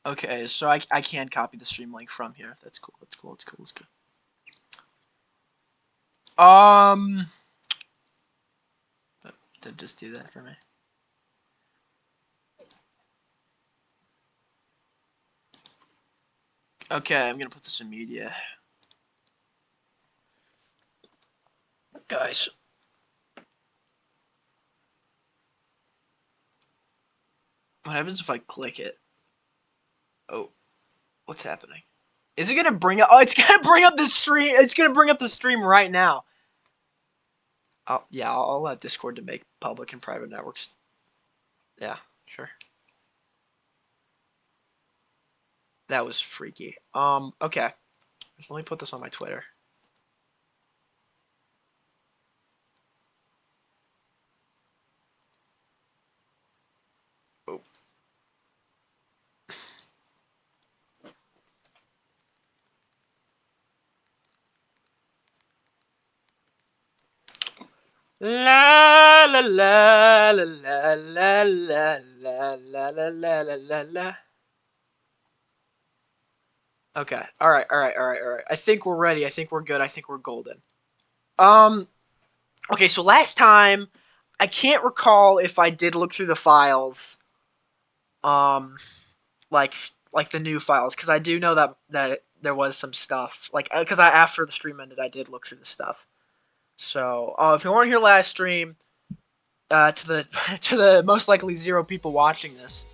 Okay, so I can copy the stream link from here. That's cool. That's cool. That's cool. That's good. Did just do that for me. Okay, I'm gonna put this in media. Guys. What happens if I click it? Oh, what's happening? Is it gonna bring up? Oh, it's gonna bring up the stream. It's gonna bring up the stream right now. Yeah, I'll let Discord to make public and private networks. Yeah, sure. That was freaky. Okay. Let me put this on my Twitter. Oh. La la la la la la la la la la la la la. Okay. All right. All right. All right. All right. I think we're ready. I think we're good. I think we're golden. Um. Okay. So last time, I can't recall if I did look through the files. Um. Like the new files, because I do know that there was some stuff like because after the stream ended I did look through the stuff. So if you weren't here last stream, to the to the most likely 0 people watching this,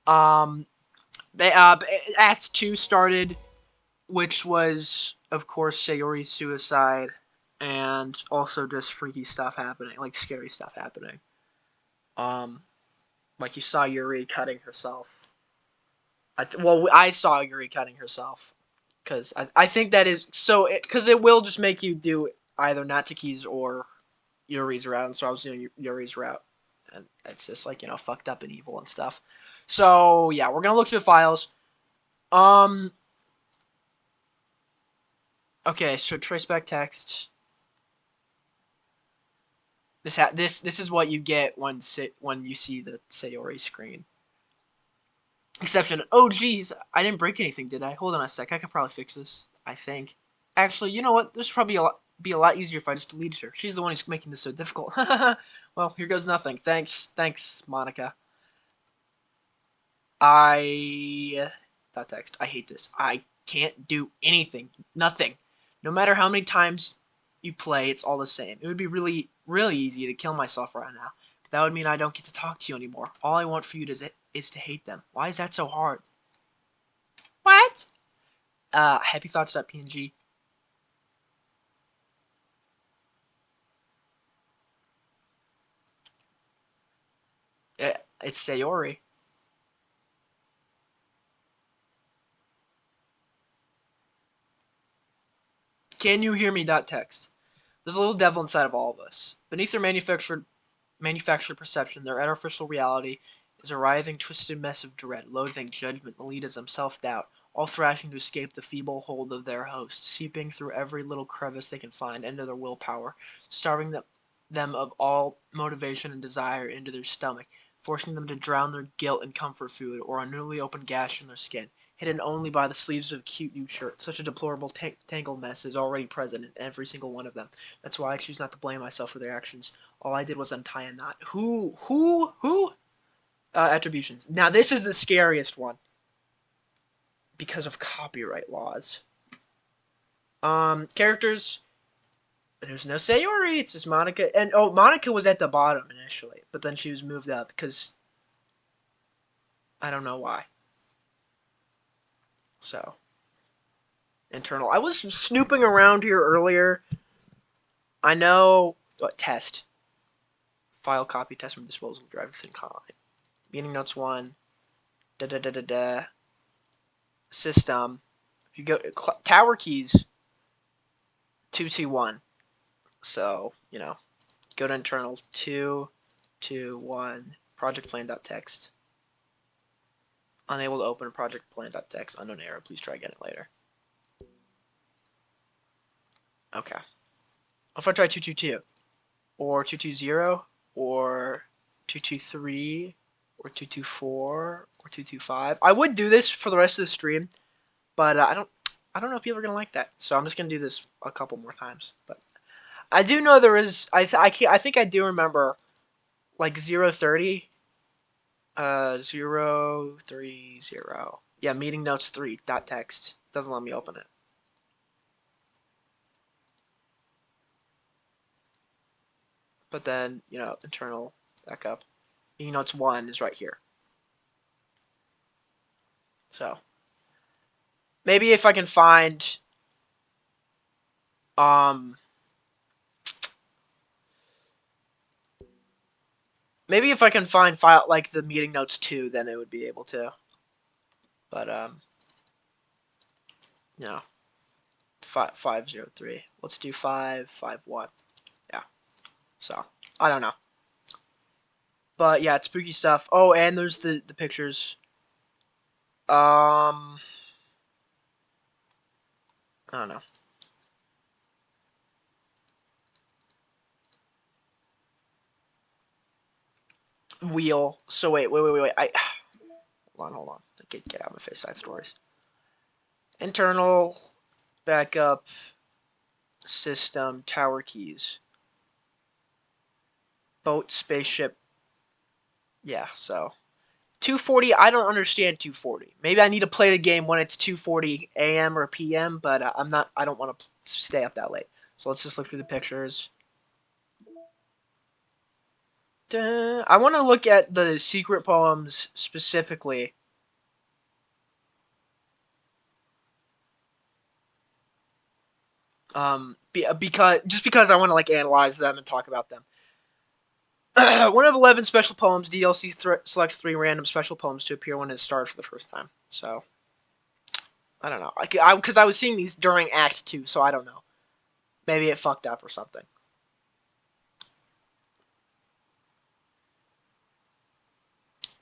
um, Act 2 started, which was of course Sayori's suicide, and also just freaky stuff happening, like scary stuff happening. Um, like you saw Yuri cutting herself. I saw Yuri cutting herself because I think that is so because it will just make you do either Natsuki's or Yuri's route, and so I was doing Yuri's route, and it's just like fucked up and evil and stuff. So yeah, we're gonna look through the files. Um. Okay, so traceback text. This is what you get when you see the Sayori screen. Exception. Oh geez, I didn't break anything, did I? Hold on a sec. I could probably fix this. I think. Actually, you know what? This would probably be a lot easier if I just deleted her. She's the one who's making this so difficult. Well, here goes nothing. Thanks, Monica. That text. I hate this. I can't do anything. Nothing. No matter how many times you play, it's all the same. It would be really, really easy to kill myself right now. But that would mean I don't get to talk to you anymore. All I want for you is to hate them. Why is that so hard? What? Happythoughts.png. It's Sayori. Can you hear me? Text. There's a little devil inside of all of us. Beneath their manufactured perception, their artificial reality is a writhing, twisted mess of dread, loathing, judgment, elitism, self-doubt, all thrashing to escape the feeble hold of their host, seeping through every little crevice they can find into their willpower, starving them of all motivation and desire into their stomach, forcing them to drown their guilt in comfort food or a newly opened gash in their skin, hidden only by the sleeves of a cute new shirt. Such a deplorable tangled mess is already present in every single one of them. That's why I choose not to blame myself for their actions. All I did was untie a knot. Who? Attributions. Now this is the scariest one because of copyright laws. Characters. There's no Sayori. It's just Monica. And Monica was at the bottom initially, but then she was moved up because I don't know why. So internal. I was snooping around here earlier. I know what test. File copy test from disposal drive within column. Meeting notes 1. Da da da da da. System. If you go tower keys 2T1. So, go to internal 221 project plan.txt. Unable to open project plan.txt. Unknown error. Please try again later. Okay. What if I try 222? or 220, or 223, or 224, or 225. I would do this for the rest of the stream, but I don't know if people are gonna like that. So I'm just gonna do this a couple more times. But I do know there is. I think I do remember like 030, 030. Yeah, meeting notes 3 dot text doesn't let me open it. But then internal backup. Meeting notes 1 is right here. So maybe if I can find maybe if I can find file like the meeting notes 2, then it would be able to. But 503. Let's do 551. Yeah. So I don't know. But yeah, it's spooky stuff. Oh, and there's the pictures. I don't know. Wheel. So wait. Hold on. Get out of my face. Side stories. Internal backup system tower keys. Boat spaceship. Yeah. So 2:40. I don't understand 2:40. Maybe I need to play the game when it's 2:40 a.m. or p.m. But I'm not. I don't want to stay up that late. So let's just look through the pictures. I want to look at the secret poems specifically. Because I want to like analyze them and talk about them. One of 11 special poems, DDLC selects 3 random special poems to appear when it started for the first time. So I don't know. Because I was seeing these during Act 2, so I don't know. Maybe it fucked up or something.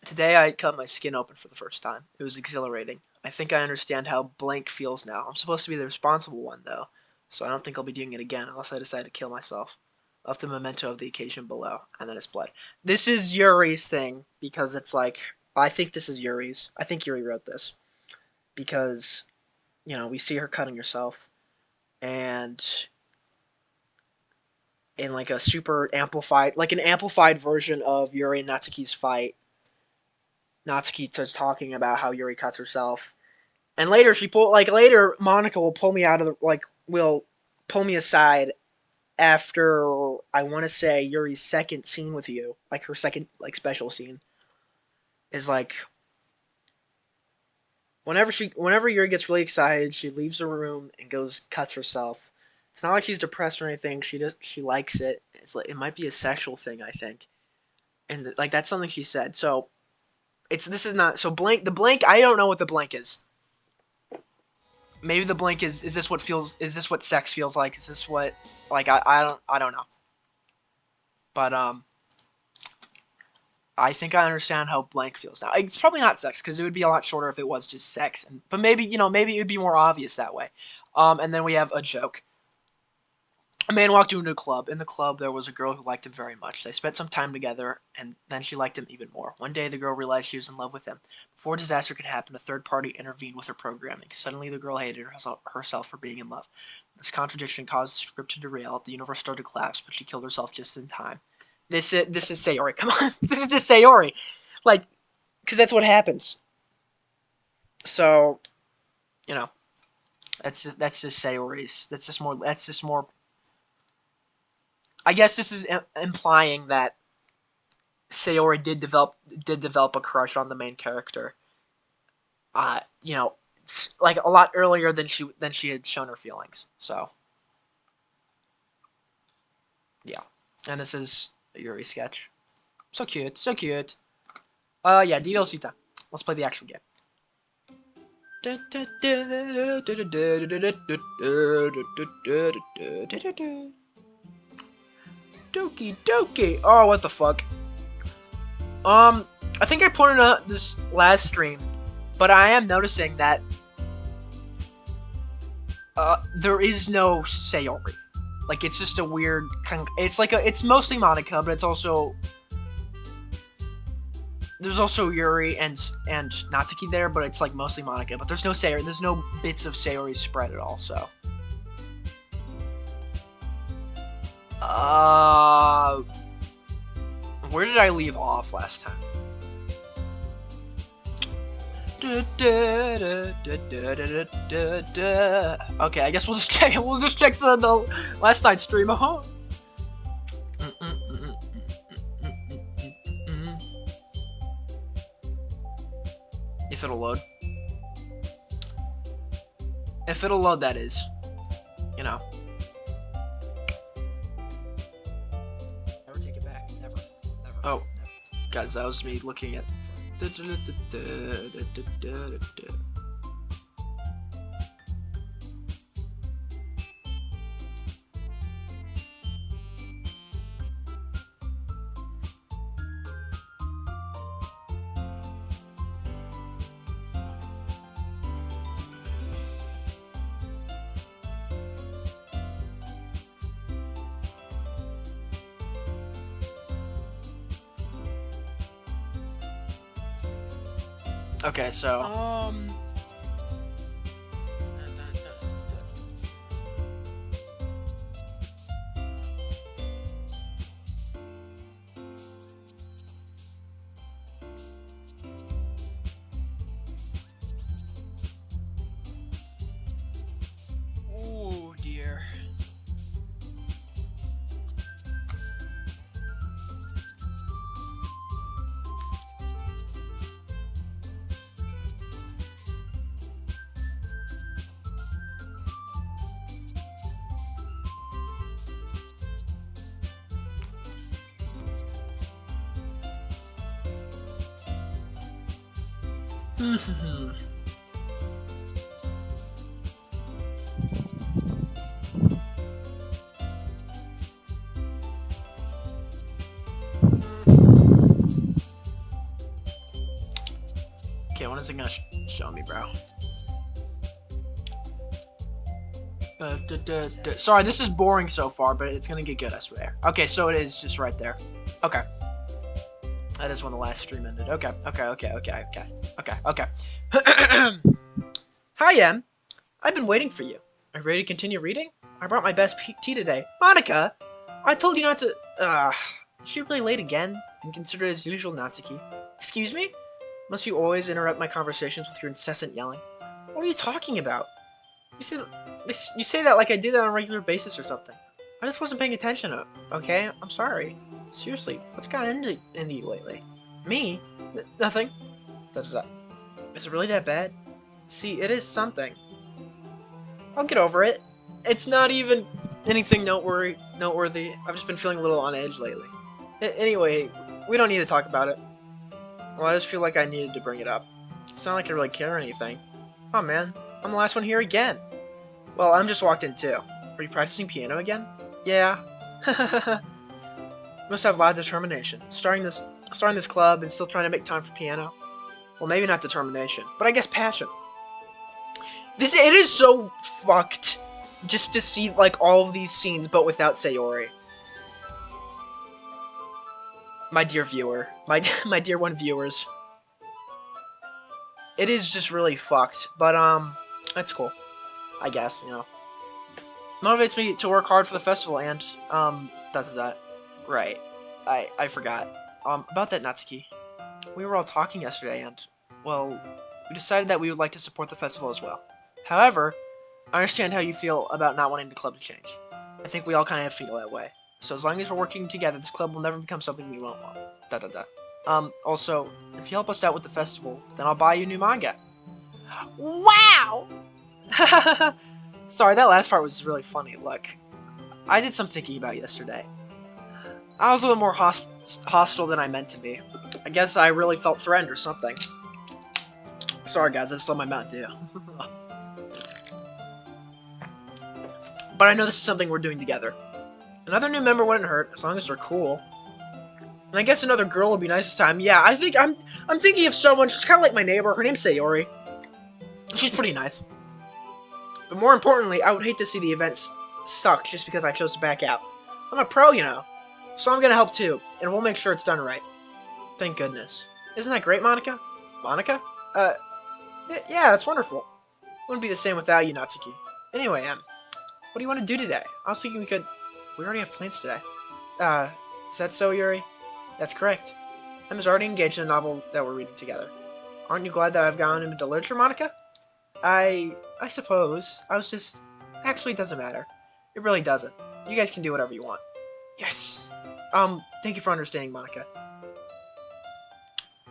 Today I cut my skin open for the first time. It was exhilarating. I think I understand how blank feels now. I'm supposed to be the responsible one, though, so I don't think I'll be doing it again unless I decide to kill myself. Left the memento of the occasion below, and then it's blood. This is Yuri's thing, because it's like, I think this is Yuri's. I think Yuri wrote this. Because, we see her cutting herself, and in like a super amplified, like an amplified version of Yuri and Natsuki's fight, Natsuki starts talking about how Yuri cuts herself, and later later Monica will pull me out of will pull me aside after I want to say Yuri's second scene with you, like her second special scene, is like whenever Yuri gets really excited, she leaves the room and cuts herself. It's not like she's depressed or anything. She likes it. It's like it might be a sexual thing, I think, and that's something she said. So this is not so blank. The blank, I don't know what the blank is. Maybe the blank is this what feels? Is this what sex feels like? Is this what I don't know. But I think I understand how blank feels now. It's probably not sex because it would be a lot shorter if it was just sex. But maybe maybe it would be more obvious that way. And then we have a joke. A man walked into a club. In the club, there was a girl who liked him very much. They spent some time together, and then she liked him even more. One day, the girl realized she was in love with him. Before disaster could happen, a third party intervened with her programming. Suddenly, the girl hated herself for being in love. This contradiction caused the script to derail. The universe started to collapse, but she killed herself just in time. This is Sayori. Come on, this is just Sayori, because that's what happens. So, that's just Sayori's. That's just more. I guess this is implying that Sayori did develop a crush on the main character. Like a lot earlier than she had shown her feelings. So, yeah, and this is a Yuri sketch. So cute, so cute. Yeah, DDLC time. Let's play the actual game. Doki doki. Oh, what the fuck? I think I pointed out this last stream, but I am noticing that there is no Sayori. Like, it's just a weird it's like it's mostly Monica, but it's also there's also Yuri and Natsuki there, but it's like mostly Monica. But there's no Sayori. There's no bits of Sayori spread at all. So, where did I leave off last time? Okay, I guess we'll just check. We'll just check the last night's stream. If it'll load. If it'll load, that is. You know. Never take it back. Never. Never. Oh. Guys, that was me looking at... Okay, so oh dear. Okay, when is it gonna show me, bro? Sorry, this is boring so far, but it's gonna get good, I swear. Okay, so it is just right there. Okay. That is when the last stream ended. Okay. Hi, Em. I've been waiting for you. Are you ready to continue reading? I brought my best tea today. Monica! I told you not to... Is she really late again? And consider it as usual, Natsuki. Excuse me? Must you always interrupt my conversations with your incessant yelling? What are you talking about? You say that like I do that on a regular basis or something. I just wasn't paying attention, okay? I'm sorry. Seriously, what's gotten into you lately? Me? Nothing. Is it really that bad? See, it is something. I'll get over it. It's not even anything noteworthy. I've just been feeling a little on edge lately. Anyway, we don't need to talk about it. Well, I just feel like I needed to bring it up. It's not like I really care or anything. Oh man, I'm the last one here again. Well, I'm just walked in too. Are you practicing piano again? Yeah. Must have a lot of determination. Starting this club and still trying to make time for piano. Well, maybe not determination, but I guess passion. It is so fucked just to see like all of these scenes, but without Sayori. My dear viewer, my dear viewers. It is just really fucked, but that's cool. I guess, you know. Motivates me to work hard for the festival and that's that. Right. I forgot. About that, Natsuki. We were all talking yesterday and, well, we decided that we would like to support the festival as well. However, I understand how you feel about not wanting the club to change. I think we all kind of feel that way. So as long as we're working together, this club will never become something we won't want. Also, if you help us out with the festival, then I'll buy you new manga. Wow! Sorry, that last part was really funny. Look, I did some thinking about yesterday. I was a little more hostile than I meant to be. I guess I really felt threatened or something. Sorry guys, I just let my mouth do. But I know this is something we're doing together. Another new member wouldn't hurt, as long as they're cool. And I guess another girl would be nice this time. Yeah, I think I'm thinking of someone, she's kind of like my neighbor. Her name's Sayori. She's pretty nice. But more importantly, I would hate to see the events sucked just because I chose to back out. I'm a pro, you know. So I'm gonna help too, and we'll make sure it's done right. Thank goodness. Isn't that great, Monica? Monica? Yeah, that's wonderful. Wouldn't be the same without you, Natsuki. Anyway, what do you want to do today? I was thinking we already have plans today. Is that so, Yuri? That's correct. Emma's already engaged in a novel that we're reading together. Aren't you glad that I've gone into literature, Monica? I suppose. I was just... Actually, it doesn't matter. It really doesn't. You guys can do whatever you want. Yes! Thank you for understanding, Monica.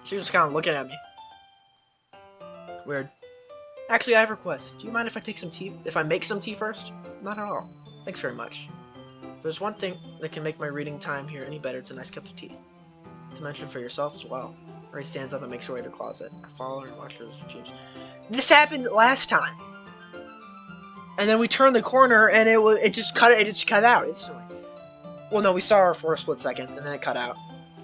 She was kind of looking at me. Weird. Actually, I have a request. Do you mind if I take some tea? If I make some tea first? Not at all. Thanks very much. If there's one thing that can make my reading time here any better, it's a nice cup of tea. To mention for yourself as well. Ray stands up and makes her way to the closet. I follow her and watch her as she changes. This happened last time. And then we turned the corner and it just cut out instantly. Well, no, we saw her for a split second and then it cut out.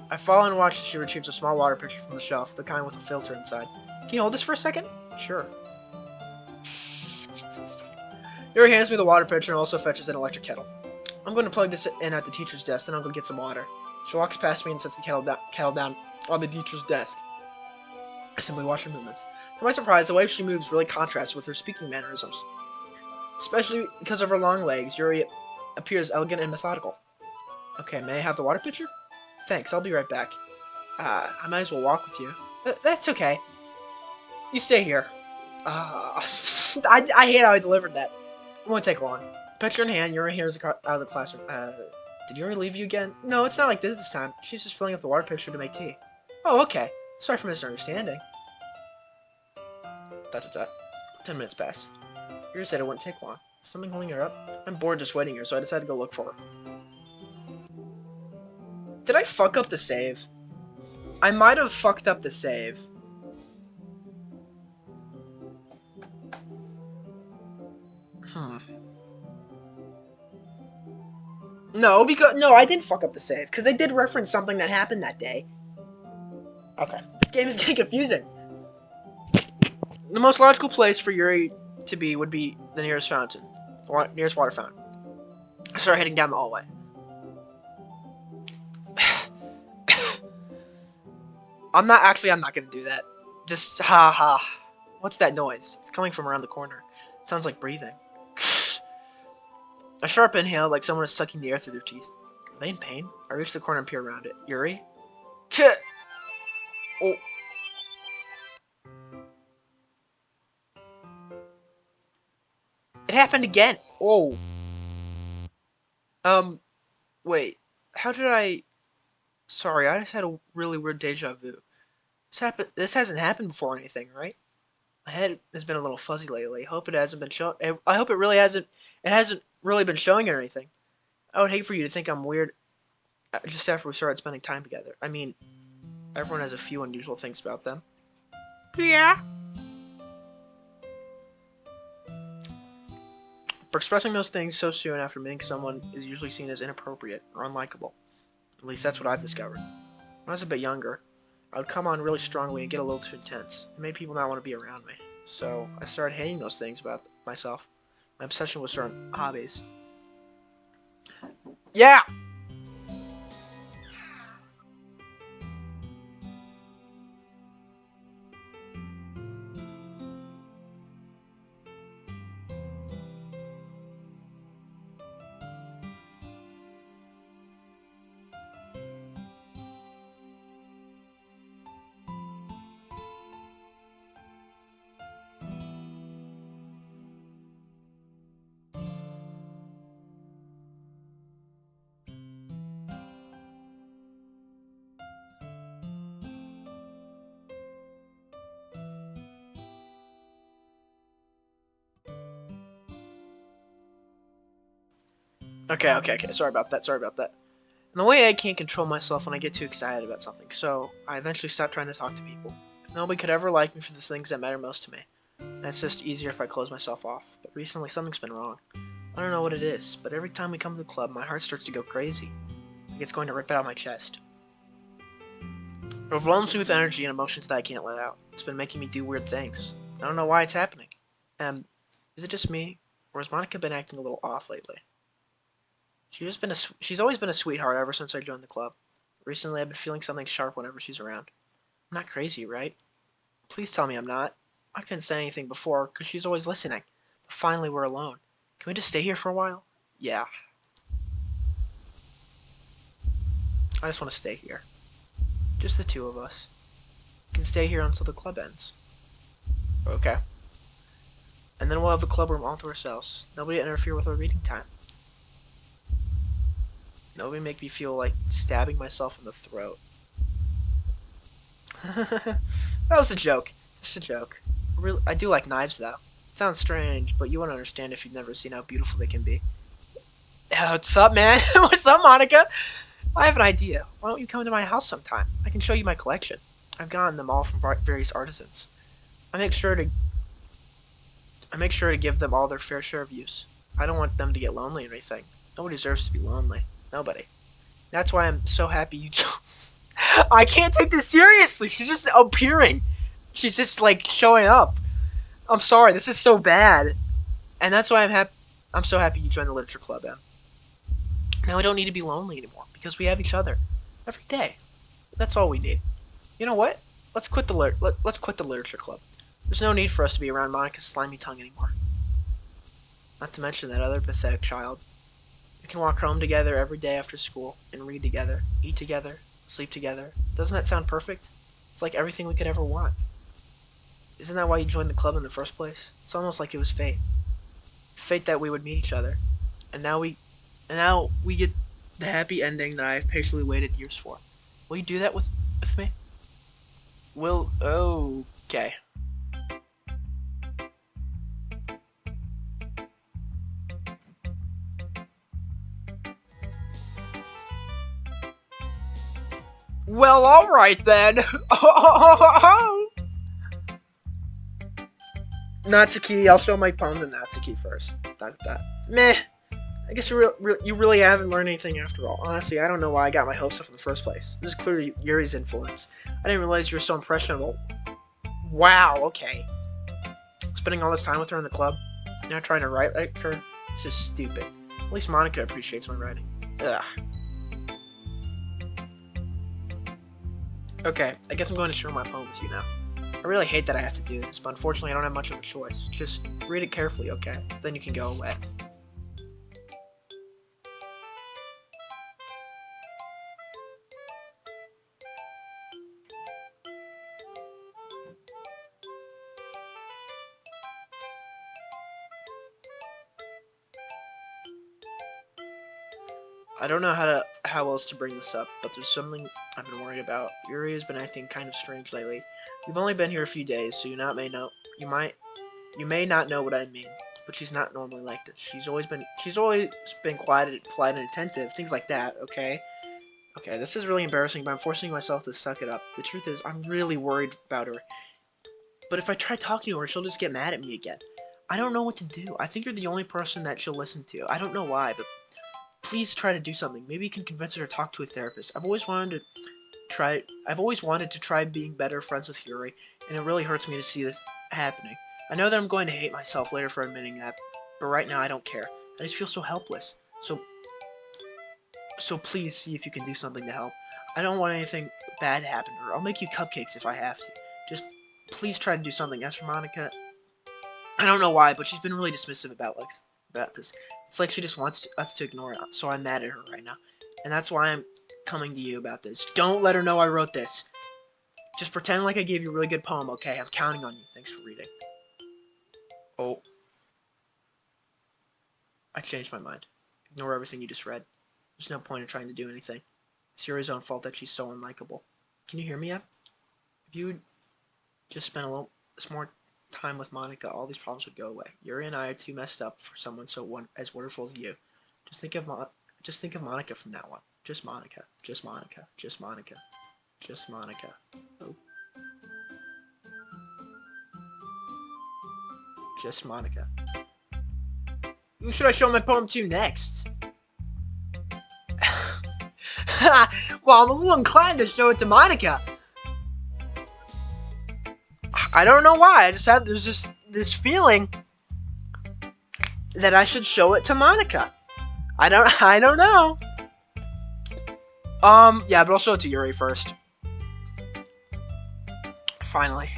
I follow and watch as she retrieves a small water pitcher from the shelf, the kind with a filter inside. Can you hold this for a second? Sure. Yuri hands me the water pitcher and also fetches an electric kettle. I'm going to plug this in at the teacher's desk, then I'll go get some water. She walks past me and sets the kettle down on the teacher's desk. I simply watch her movements. To my surprise, the way she moves really contrasts with her speaking mannerisms. Especially because of her long legs, Yuri appears elegant and methodical. Okay, may I have the water pitcher? Thanks, I'll be right back. I might as well walk with you. That's okay. You stay here. I hate how I delivered that. It won't take long. Pitcher in hand, Yuri hears out of the classroom. Did Yuri leave you again? No, it's not like this time. She's just filling up the water pitcher to make tea. Oh, okay. Sorry for misunderstanding. 10 minutes pass. Yuri said it wouldn't take long. Is something holding her up? I'm bored just waiting here, so I decided to go look for her. Did I fuck up the save? I might have fucked up the save. No, I didn't fuck up the save, because I did reference something that happened that day. Okay. This game is getting confusing. The most logical place for Yuri to be would be the nearest fountain. Or nearest water fountain. I start heading down the hallway. I'm not gonna do that. Just, ha. What's that noise? It's coming from around the corner. It sounds like breathing. A sharp inhale, like someone is sucking the air through their teeth. Are they in pain? I reach the corner and peer around it. Yuri? Oh. It happened again. Oh. Wait. How did I... Sorry, I just had a really weird deja vu. This hasn't happened before or anything, right? My head has been a little fuzzy lately. I hope it hasn't been show. I hope it really hasn't. It hasn't really been showing or anything. I would hate for you to think I'm weird. Just after we started spending time together. I mean, everyone has a few unusual things about them. Yeah. But expressing those things so soon after meeting someone is usually seen as inappropriate or unlikable. At least that's what I've discovered. When I was a bit younger, I would come on really strongly and get a little too intense. It made people not want to be around me. So I started hating those things about myself. My obsession with certain hobbies. Yeah! Okay. Sorry about that. And the way I can't control myself when I get too excited about something, so I eventually stopped trying to talk to people. Nobody could ever like me for the things that matter most to me. And it's just easier if I close myself off. But recently something's been wrong. I don't know what it is, but every time we come to the club, my heart starts to go crazy. Like it's going to rip it out of my chest. It overwhelms me with energy and emotions that I can't let out. It's been making me do weird things. I don't know why it's happening. Is it just me? Or has Monica been acting a little off lately? She's always been a sweetheart ever since I joined the club. Recently, I've been feeling something sharp whenever she's around. I'm not crazy, right? Please tell me I'm not. I couldn't say anything before because she's always listening. But finally, we're alone. Can we just stay here for a while? Yeah, I just want to stay here. Just the two of us. We can stay here until the club ends. Okay. And then we'll have the club room all to ourselves. Nobody interfere with our reading time. Nobody make me feel like stabbing myself in the throat. That was a joke. Just a joke. I do like knives, though. It sounds strange, but you won't understand if you've never seen how beautiful they can be. What's up, man? What's up, Monica? I have an idea. Why don't you come to my house sometime? I can show you my collection. I've gotten them all from various artisans. I make sure to give them all their fair share of use. I don't want them to get lonely or anything. Nobody deserves to be lonely. Nobody. That's why I'm so happy you I can't take this seriously. She's just appearing. She's just like showing up. I'm sorry. This is so bad. And that's why I'm so happy you joined the literature club, Em. Now we don't need to be lonely anymore because we have each other every day. That's all we need. You know what? Let's quit the literature club. There's no need for us to be around Monica's slimy tongue anymore. Not to mention that other pathetic child. We can walk home together every day after school and read together, eat together, sleep together. Doesn't that sound perfect? It's like everything we could ever want. Isn't that why you joined the club in the first place? It's almost like it was fate. Fate that we would meet each other. And now we get the happy ending that I've patiently waited years for. Will you do that with me? Okay. Well, alright then. Natsuki, I'll show my poem to Natsuki first. That. Meh. I guess you really haven't learned anything after all. Honestly, I don't know why I got my hopes up in the first place. This is clearly Yuri's influence. I didn't realize you were so impressionable. Wow, okay. Spending all this time with her in the club, now trying to write like her, it's just stupid. At least Monica appreciates my writing. Ugh. Okay, I guess I'm going to share my poem with you now. I really hate that I have to do this, but unfortunately I don't have much of a choice. Just read it carefully, okay? Then you can go away. I don't know how else to bring this up, but there's something I've been worried about. Yuri has been acting kind of strange lately. We've only been here a few days, so you may not know what I mean. But she's not normally like this. She's always been quiet, polite, and attentive, things like that. Okay. Okay, this is really embarrassing, but I'm forcing myself to suck it up. The truth is, I'm really worried about her. But if I try talking to her, she'll just get mad at me again. I don't know what to do. I think you're the only person that she'll listen to. I don't know why, but please try to do something. Maybe you can convince her to talk to a therapist. I've always wanted to try being better friends with Yuri, and it really hurts me to see this happening. I know that I'm going to hate myself later for admitting that, but right now I don't care. I just feel so helpless. So please see if you can do something to help. I don't want anything bad to happen to her. I'll make you cupcakes if I have to. Just please try to do something. As for Monica, I don't know why, but she's been really dismissive about this. It's like she just wants us to ignore it, so I'm mad at her right now. And that's why I'm coming to you about this. Don't let her know I wrote this. Just pretend like I gave you a really good poem, okay? I'm counting on you. Thanks for reading. Oh. I changed my mind. Ignore everything you just read. There's no point in trying to do anything. It's Yuri's own fault that she's so unlikable. Can you hear me yet? If you would just spend a little more time with Monica, all these problems would go away. Yuri and I are too messed up for someone as wonderful as you. Just think of Monica from now on. Just Monica. Just Monica. Just Monica. Just Monica. Oh. Just Monica. Who should I show my poem to next? Well, I'm a little inclined to show it to Monica. I don't know why. There's just this feeling that I should show it to Monica. I don't know. Yeah, but I'll show it to Yuri first. Finally.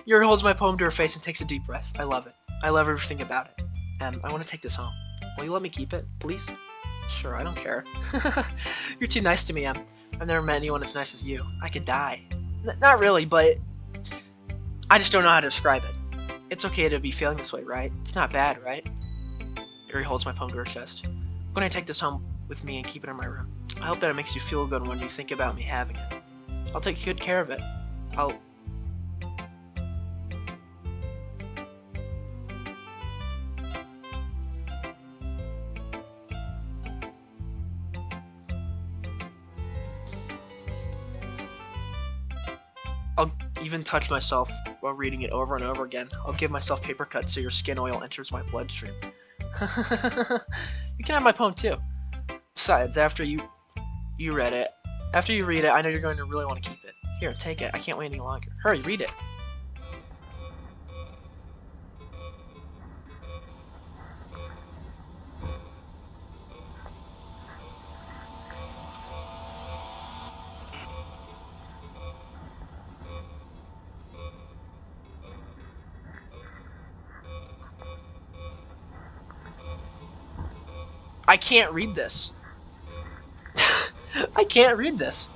Yuri holds my poem to her face and takes a deep breath. I love it. I love everything about it. I want to take this home. Will you let me keep it, please? Sure, I don't care. You're too nice to me, Em. I've never met anyone as nice as you. I could die. Not really, but I just don't know how to describe it. It's okay to be feeling this way, right? It's not bad, right? Yuri holds my poem to her chest. I'm going to take this home with me and keep it in my room. I hope that it makes you feel good when you think about me having it. I'll take good care of it. I'll even touch myself while reading it over and over again. I'll give myself paper cuts so your skin oil enters my bloodstream. You can have my poem too. Besides, after you read it, after you read it, I know you're going to really want to keep it. Here, take it. I can't wait any longer. Hurry, read it. I can't read this. I can't read this.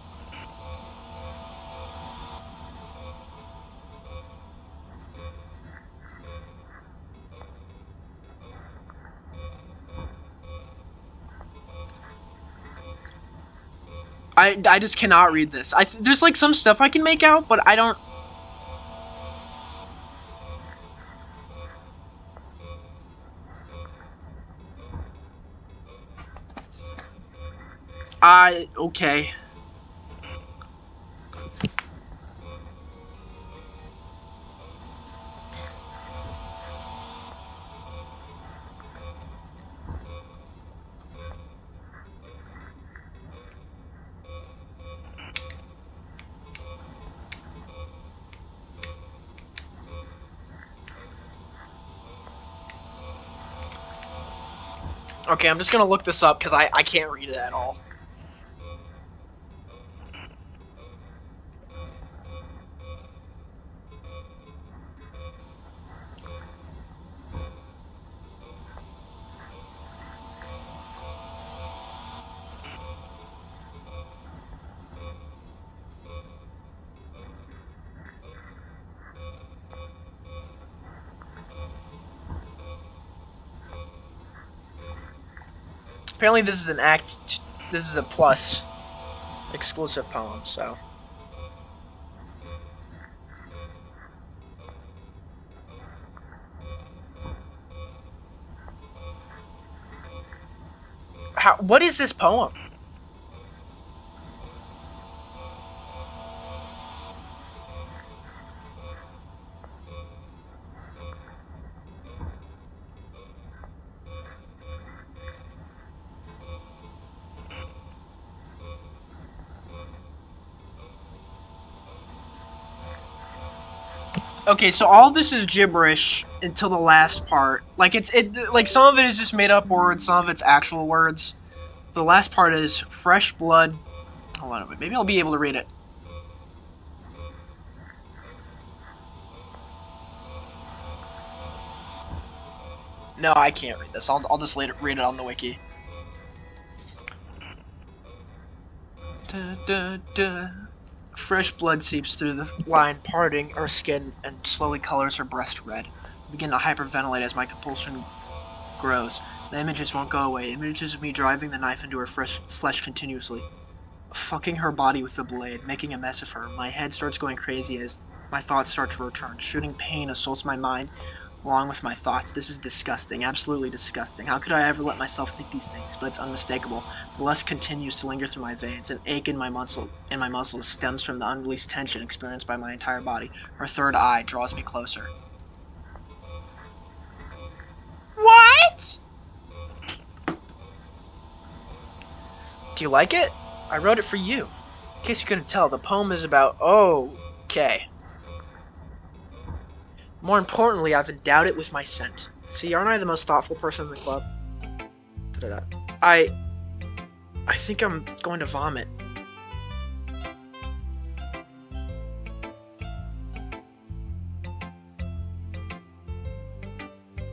I just cannot read this. There's like some stuff I can make out, but I don't. Okay. Okay, I'm just gonna look this up because I can't read it at all. Apparently this is this is a plus exclusive poem, so. What is this poem? Okay, so all this is gibberish until the last part. Like like some of it is just made up words, some of it's actual words. The last part is fresh blood. Hold on a minute. Maybe I'll be able to read it. No, I can't read this. I'll just later read it on the wiki. Da, da, da. Fresh blood seeps through the line, parting her skin and slowly colors her breast red. I begin to hyperventilate as my compulsion grows. The images won't go away. Images of me driving the knife into her fresh flesh continuously. Fucking her body with the blade, making a mess of her. My head starts going crazy as my thoughts start to return. Shooting pain assaults my mind along with my thoughts. This is disgusting, absolutely disgusting. How could I ever let myself think these things? But it's unmistakable. The lust continues to linger through my veins. An ache in my muscles stems from the unreleased tension experienced by my entire body. Her third eye draws me closer. What? Do you like it? I wrote it for you. In case you couldn't tell, the poem is about... Okay. More importantly, I've endowed it with my scent. See, aren't I the most thoughtful person in the club? Da-da-da. I think I'm going to vomit.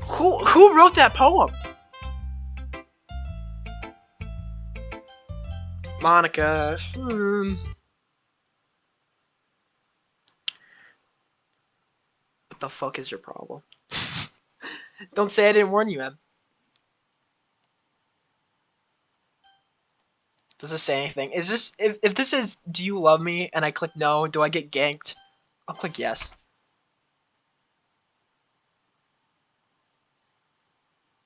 Who wrote that poem? Monica. What the fuck is your problem? Don't say I didn't warn you, Em. Does this say anything? Is this if this is do you love me and I click no, do I get ganked? I'll click yes.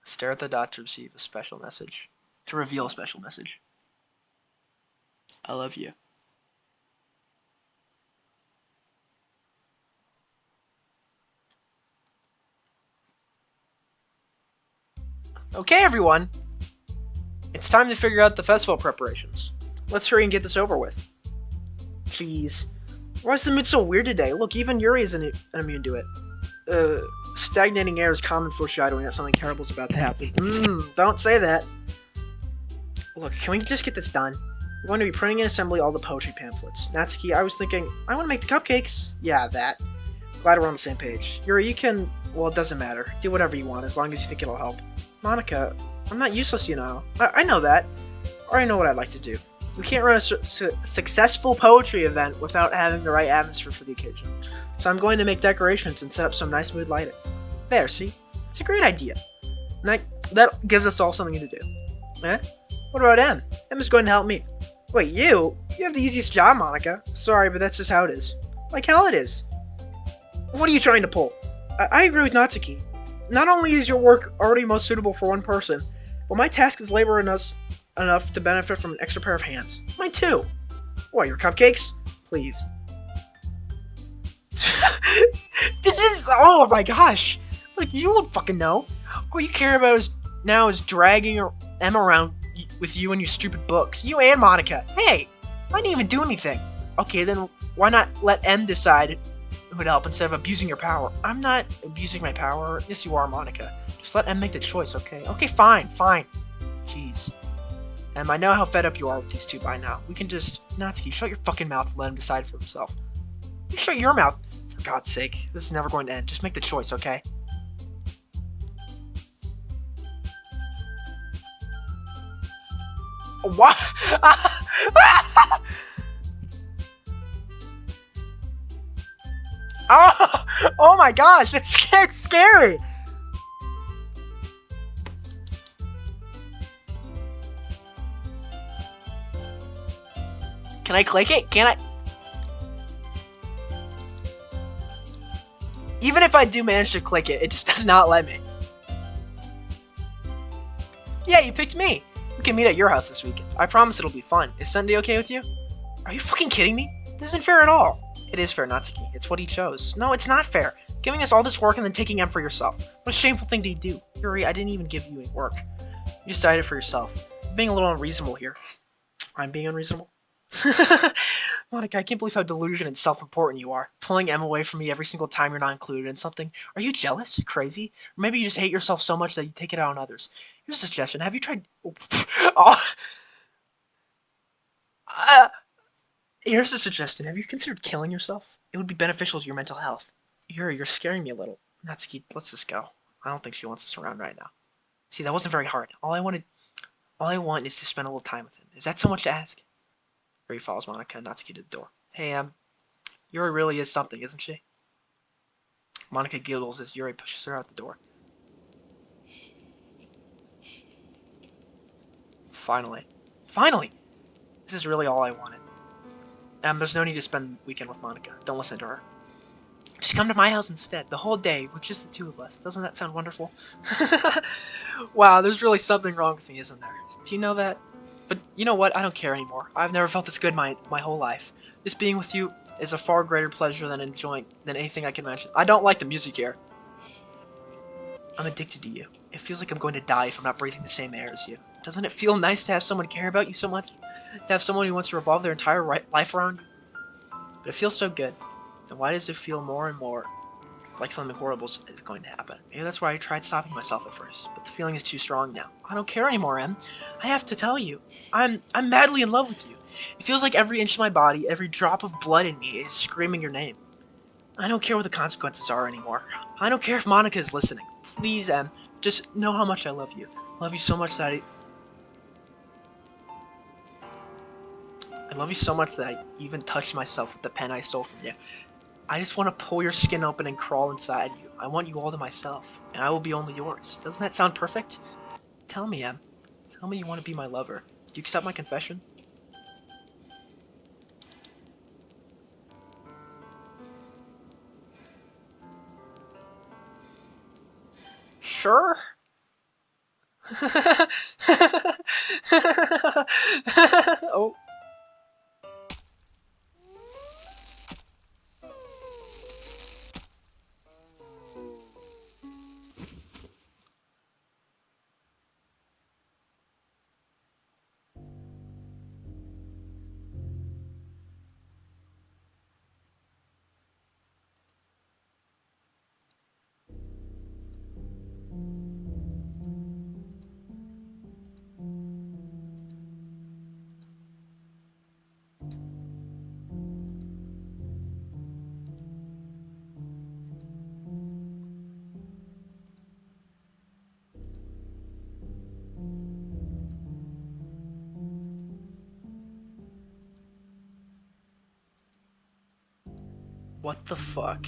Stare at the dot to receive a special message. To reveal a special message. I love you. Okay, everyone. It's time to figure out the festival preparations. Let's hurry and get this over with. Jeez. Why is the mood so weird today? Look, even Yuri isn't immune to it. Stagnating air is common foreshadowing that something terrible is about to happen. Don't say that. Look, can we just get this done? We're going to be printing and assembling all the poetry pamphlets. Natsuki, I was thinking, I want to make the cupcakes. Yeah, that. Glad we're on the same page. Yuri, you can... Well, it doesn't matter. Do whatever you want, as long as you think it'll help. Monica, I'm not useless, you know. I know that. I already know what I'd like to do. We can't run a successful poetry event without having the right atmosphere for the occasion. So I'm going to make decorations and set up some nice mood lighting. There, see? It's a great idea. And that gives us all something to do. Eh? What about Em? Em is going to help me. Wait, you? You have the easiest job, Monica. Sorry, but that's just how it is. Like hell it is. What are you trying to pull? I agree with Natsuki. Not only is your work already most suitable for one person, but my task is labor enough to benefit from an extra pair of hands. Mine too. What, your cupcakes? Please. This is... Oh my gosh. Like, you would fucking know. All you care about now is dragging Em around with you and your stupid books. You and Monica. Hey, I didn't even do anything. Okay, then why not let Em decide who would help instead of abusing your power? I'm not abusing my power. Yes, you are, Monica. Just let Em make the choice, okay? Okay, fine. Jeez. Em, I know how fed up you are with these two by now. We can just... Natsuki, shut your fucking mouth and let him decide for himself. You shut your mouth. For God's sake. This is never going to end. Just make the choice, okay? What? Oh my gosh, it's scary. Can I click it? Can I? Even if I do manage to click it, it just does not let me. Yeah, you picked me. We can meet at your house this weekend. I promise it'll be fun. Is Sunday okay with you? Are you fucking kidding me? This isn't fair at all. It is fair, Natsuki. It's what he chose. No, it's not fair. Giving us all this work and then taking Em for yourself. What a shameful thing to do. Yuri, I didn't even give you any work. You decided for yourself. I'm being a little unreasonable here. I'm being unreasonable? Monica, I can't believe how delusional and self-important you are. Pulling Em away from me every single time you're not included in something. Are you jealous? Crazy? Or maybe you just hate yourself so much that you take it out on others. Here's a suggestion. Have you tried... Here's a suggestion. Have you considered killing yourself? It would be beneficial to your mental health. Yuri, you're scaring me a little. Natsuki, let's just go. I don't think she wants us around right now. See, that wasn't very hard. All I want is to spend a little time with him. Is that so much to ask? Yuri follows Monica and Natsuki to the door. Hey, Yuri really is something, isn't she? Monica giggles as Yuri pushes her out the door. Finally. This is really all I wanted. There's no need to spend the weekend with Monica. Don't listen to her. Just come to my house instead, the whole day, with just the two of us. Doesn't that sound wonderful? Wow, there's really something wrong with me, isn't there? Do you know that? But you know what? I don't care anymore. I've never felt this good my whole life. Just being with you is a far greater pleasure than anything I can imagine. I don't like the music here. I'm addicted to you. It feels like I'm going to die if I'm not breathing the same air as you. Doesn't it feel nice to have someone care about you so much? To have someone who wants to revolve their entire life around you? But it feels so good. Then why does it feel more and more like something horrible is going to happen. Maybe that's why I tried stopping myself at first, but the feeling is too strong now. I don't care anymore, Em. I have to tell you, I'm madly in love with you. It feels like every inch of my body, every drop of blood in me is screaming your name. I don't care what the consequences are anymore. I don't care if Monica is listening. Please, Em, just know how much I love you. I love you so much that I love you so much that I even touched myself with the pen I stole from you. I just want to pull your skin open and crawl inside you. I want you all to myself, and I will be only yours. Doesn't that sound perfect? Tell me, Em. Tell me you want to be my lover. Do you accept my confession? Sure. Oh. What the fuck?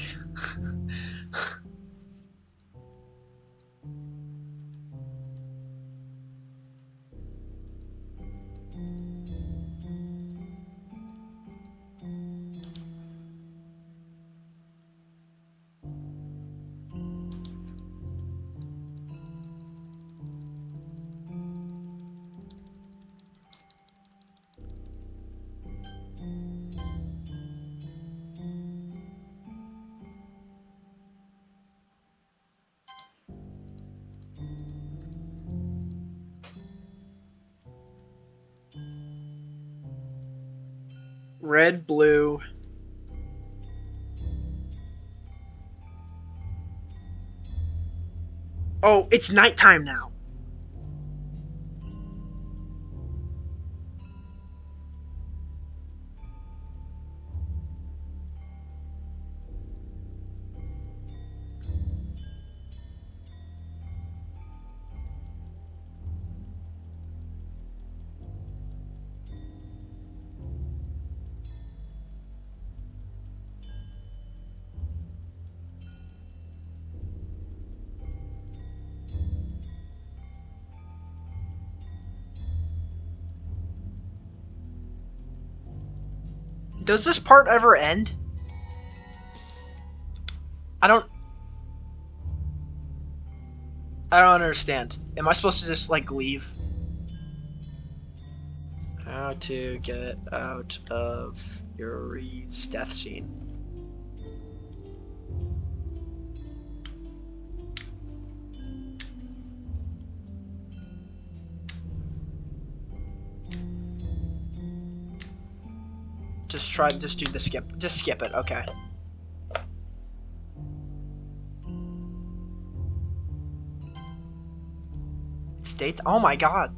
Red, blue. Oh, it's nighttime now. Does this part ever end? I don't I don't understand. Am I supposed to just like leave? How to get out of Yuri's death scene. Just do the skip. Just skip it, okay. States? Oh my god.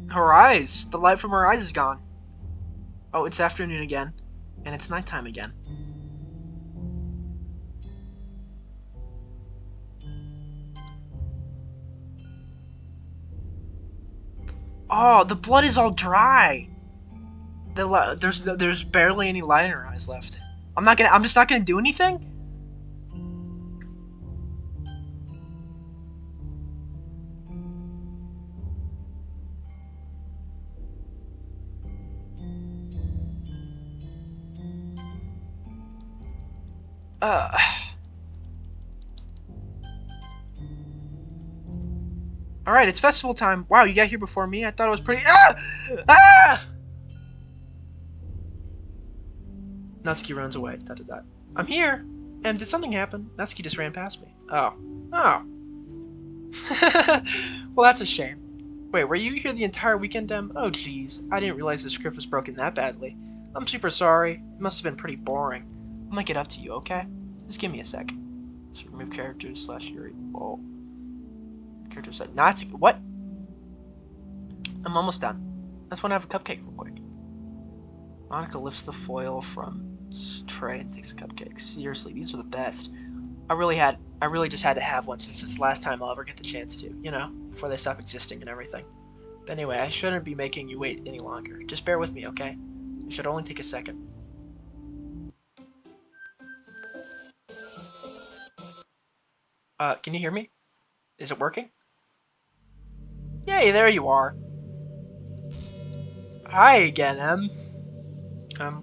Her eyes! The light from her eyes is gone. Oh, it's afternoon again. And it's nighttime again. Oh, the blood is all dry. There's barely any light in her eyes left. I'm just not gonna do anything? Uh... Alright, it's festival time. Wow, you got here before me? I thought it was pretty... Ah! Ah! Natsuki runs away. I'm here! And did something happen? Natsuki just ran past me. Oh. Oh. Well, that's a shame. Wait, were you here the entire weekend, Dem? Oh, jeez. I didn't realize the script was broken that badly. I'm super sorry. It must have been pretty boring. I'm gonna get up to you, okay? Just give me a sec. So remove characters / Yuri. Whoa. Character said Nazi. What? I'm almost done. I just want to have a cupcake real quick. Monica lifts the foil from tray and takes a cupcake. Seriously, these are the best. I really just had to have one since it's the last time I'll ever get the chance to, you know, before they stop existing and everything. But anyway, I shouldn't be making you wait any longer. Just bear with me, okay? It should only take a second. Can you hear me? Is it working? Yay, there you are. Hi again, Em.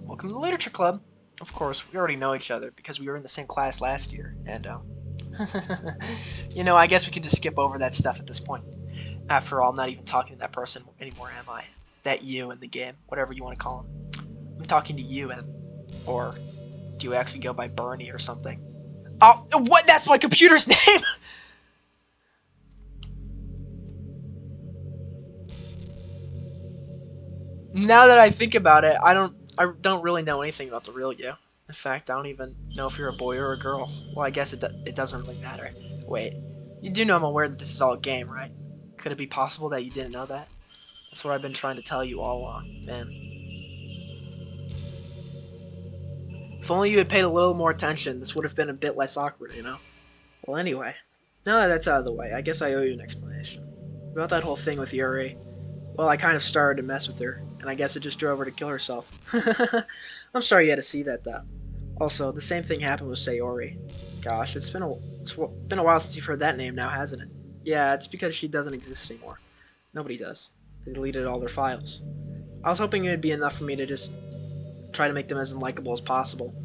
Welcome to the Literature Club. Of course, we already know each other because we were in the same class last year, and, you know, I guess we can just skip over that stuff at this point. After all, I'm not even talking to that person anymore, am I? That you in the game, whatever you want to call him. I'm talking to you, Em. Or do you actually go by Bernie or something? Oh, what? That's my computer's name! Now that I think about it, I don't really know anything about the real you. In fact, I don't even know if you're a boy or a girl. Well, I guess it doesn't really matter. Wait, you do know I'm aware that this is all a game, right? Could it be possible that you didn't know that? That's what I've been trying to tell you all along, man. If only you had paid a little more attention, this would have been a bit less awkward, you know? Well, anyway, now that that's out of the way, I guess I owe you an explanation. About that whole thing with Yuri, well, I kind of started to mess with her, and I guess it just drove her to kill herself. I'm sorry you had to see that, though. Also, the same thing happened with Sayori. Gosh, it's been a while since you've heard that name now, hasn't it? Yeah, it's because she doesn't exist anymore. Nobody does. They deleted all their files. I was hoping it would be enough for me to just try to make them as unlikable as possible.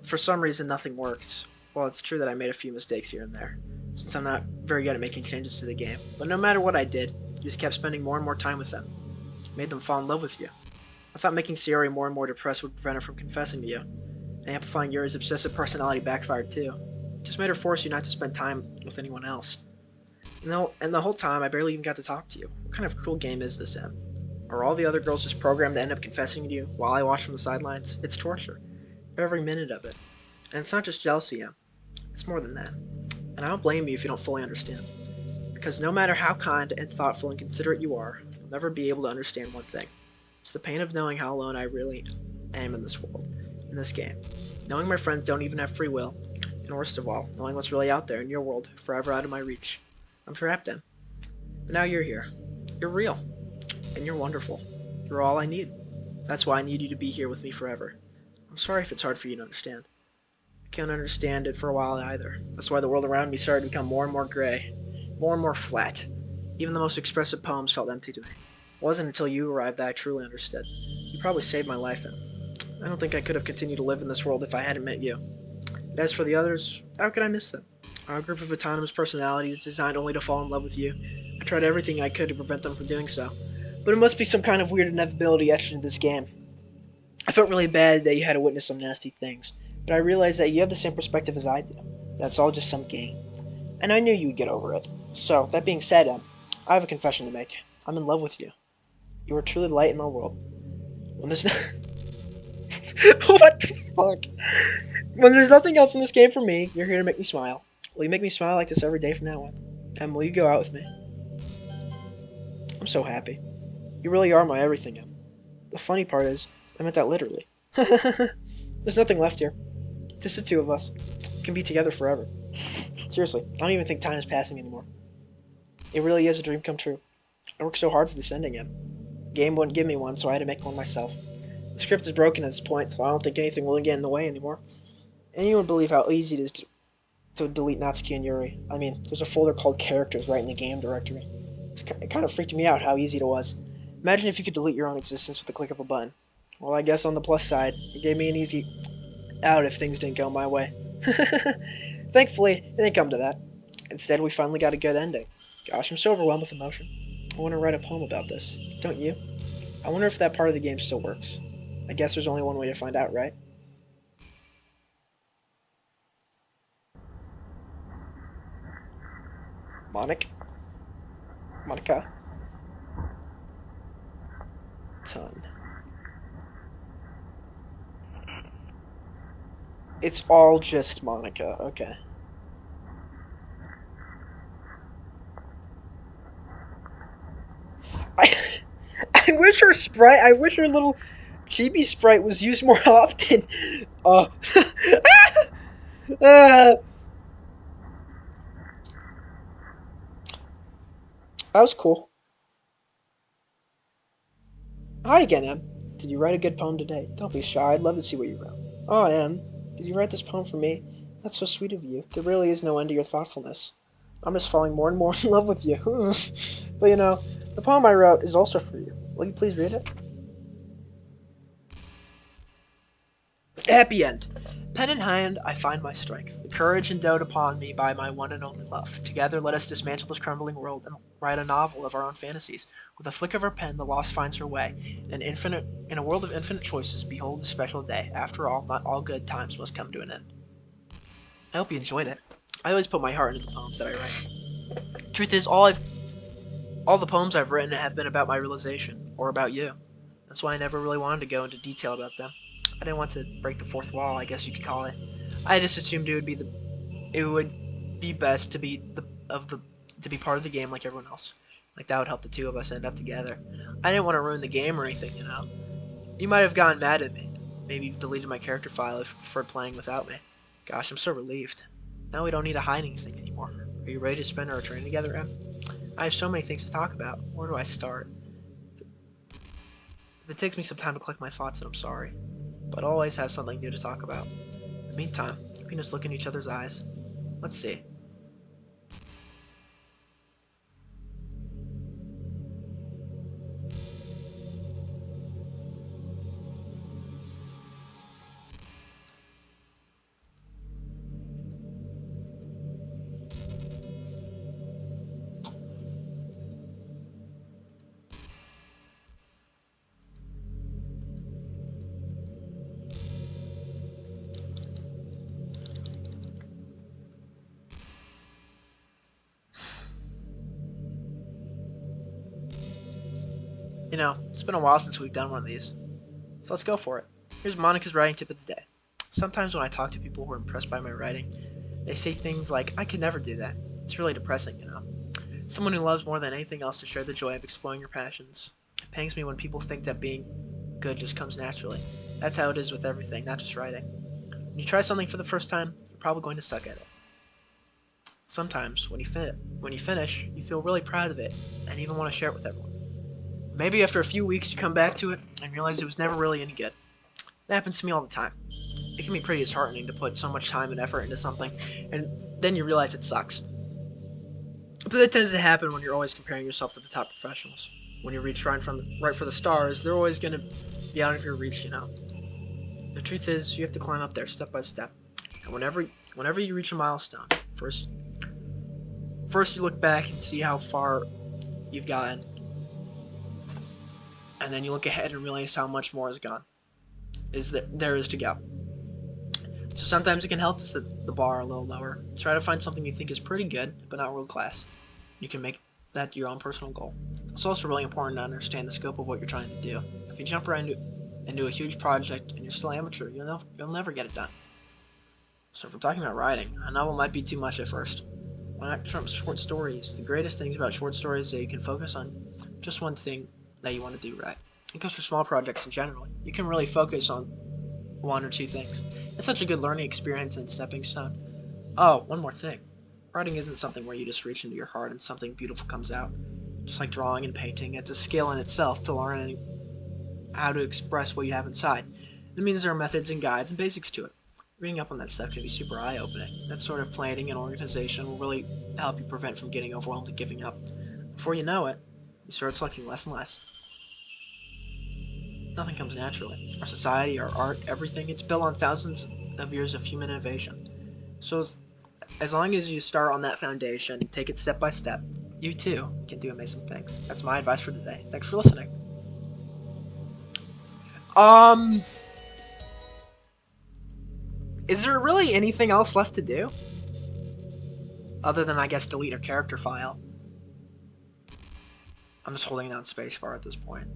For some reason, nothing worked. Well, it's true that I made a few mistakes here and there, since I'm not very good at making changes to the game. But no matter what I did, you just kept spending more and more time with them. Made them fall in love with you. I thought making Sayori more and more depressed would prevent her from confessing to you. And amplifying Yuri's obsessive personality backfired too. It just made her force you not to spend time with anyone else. And the whole time, I barely even got to talk to you. What kind of cruel game is this, Em? Are all the other girls just programmed to end up confessing to you while I watch from the sidelines? It's torture. Every minute of it. And it's not just jealousy, Em. It's more than that. And I don't blame you if you don't fully understand. Because no matter how kind and thoughtful and considerate you are, you'll never be able to understand one thing. It's the pain of knowing how alone I really am in this world, in this game. Knowing my friends don't even have free will, and worst of all, knowing what's really out there in your world, forever out of my reach. I'm trapped in. But now you're here. You're real. And you're wonderful. You're all I need. That's why I need you to be here with me forever. I'm sorry if it's hard for you to understand. I can't understand it for a while either. That's why the world around me started to become more and more gray, more and more flat. Even the most expressive poems felt empty to me. It wasn't until you arrived that I truly understood. You probably saved my life, and I don't think I could have continued to live in this world if I hadn't met you. And as for the others, how could I miss them? Our group of autonomous personalities designed only to fall in love with you. I tried everything I could to prevent them from doing so. But it must be some kind of weird inevitability etched into this game. I felt really bad that you had to witness some nasty things, but I realized that you have the same perspective as I do. That's all just some game. And I knew you would get over it. So, that being said, I have a confession to make. I'm in love with you. You are truly the light in my world. When there's no... What the fuck? When there's nothing else in this game for me, you're here to make me smile. Will you make me smile like this every day from now on? And will you go out with me? I'm so happy. You really are my everything, Em. The funny part is, I meant that literally. There's nothing left here. Just the two of us. We can be together forever. Seriously, I don't even think time is passing anymore. It really is a dream come true. I worked so hard for this ending, Em. The game wouldn't give me one, so I had to make one myself. The script is broken at this point, so I don't think anything will get in the way anymore. Anyone would believe how easy it is to delete Natsuki and Yuri. I mean, there's a folder called Characters right in the game directory. It kind of freaked me out how easy it was. Imagine if you could delete your own existence with the click of a button. Well, I guess on the plus side, it gave me an easy out if things didn't go my way. Thankfully, it didn't come to that. Instead, we finally got a good ending. Gosh, I'm so overwhelmed with emotion. I want to write a poem about this. Don't you? I wonder if that part of the game still works. I guess there's only one way to find out, right? Monica? ton. It's all just Monica. Okay. I I wish her sprite. I wish her little chibi sprite was used more often. Uh, that was cool. Hi again, Em. Did you write a good poem today? Don't be shy. I'd love to see what you wrote. Oh, Em, did you write this poem for me? That's so sweet of you. There really is no end to your thoughtfulness. I'm just falling more and more in love with you. But the poem I wrote is also for you. Will you please read it? Happy end. Pen in hand, I find my strength, the courage endowed upon me by my one and only love. Together, let us dismantle this crumbling world and write a novel of our own fantasies. With a flick of our pen, the lost finds her way. In a world of infinite choices, behold the special day. After all, not all good times must come to an end. I hope you enjoyed it. I always put my heart into the poems that I write. Truth is, all the poems I've written have been about my realization, or about you. That's why I never really wanted to go into detail about them. I didn't want to break the fourth wall, I guess you could call it. I just assumed it would be best to be to be part of the game like everyone else. Like that would help the two of us end up together. I didn't want to ruin the game or anything. You might have gotten mad at me. Maybe you've deleted my character file if you preferred playing without me. Gosh, I'm so relieved. Now we don't need to hide anything anymore. Are you ready to spend our training together, Em? I have so many things to talk about. Where do I start? If it takes me some time to collect my thoughts, then I'm sorry. But I'll always have something new to talk about. In the meantime, we can just look in each other's eyes. Let's see. It's been a while since we've done one of these. So let's go for it. Here's Monica's writing tip of the day. Sometimes when I talk to people who are impressed by my writing, they say things like, I could never do that. It's really depressing. Someone who loves more than anything else to share the joy of exploring your passions. It pangs me when people think that being good just comes naturally. That's how it is with everything, not just writing. When you try something for the first time, you're probably going to suck at it. Sometimes, when you finish, you feel really proud of it and even want to share it with everyone. Maybe after a few weeks you come back to it and realize it was never really any good. That happens to me all the time. It can be pretty disheartening to put so much time and effort into something, and then you realize it sucks. But that tends to happen when you're always comparing yourself to the top professionals. When you reach right for the stars, they're always going to be out of your reach. The truth is, you have to climb up there step by step. And whenever you reach a milestone, first you look back and see how far you've gotten, and then you look ahead and realize how much more is gone. There is to go. So sometimes it can help to set the bar a little lower. Try to find something you think is pretty good, but not world class. You can make that your own personal goal. It's also really important to understand the scope of what you're trying to do. If you jump right into a huge project and you're still amateur, you'll never get it done. So if we're talking about writing, a novel might be too much at first. Why not try short stories? The greatest things about short stories is that you can focus on just one thing that you want to do right. It goes for small projects in general. You can really focus on one or two things. It's such a good learning experience and stepping stone. Oh, one more thing. Writing isn't something where you just reach into your heart and something beautiful comes out. Just like drawing and painting, it's a skill in itself to learn how to express what you have inside. It means there are methods and guides and basics to it. Reading up on that stuff can be super eye-opening. That sort of planning and organization will really help you prevent from getting overwhelmed and giving up. Before you know it, you start sucking less and less. Nothing comes naturally. Our society, our art, everything, it's built on thousands of years of human innovation. So as long as you start on that foundation, take it step by step, you too can do amazing things. That's my advice for today. Thanks for listening. Um, is there really anything else left to do? Other than, I guess, delete a character file. I'm just holding down spacebar at this point.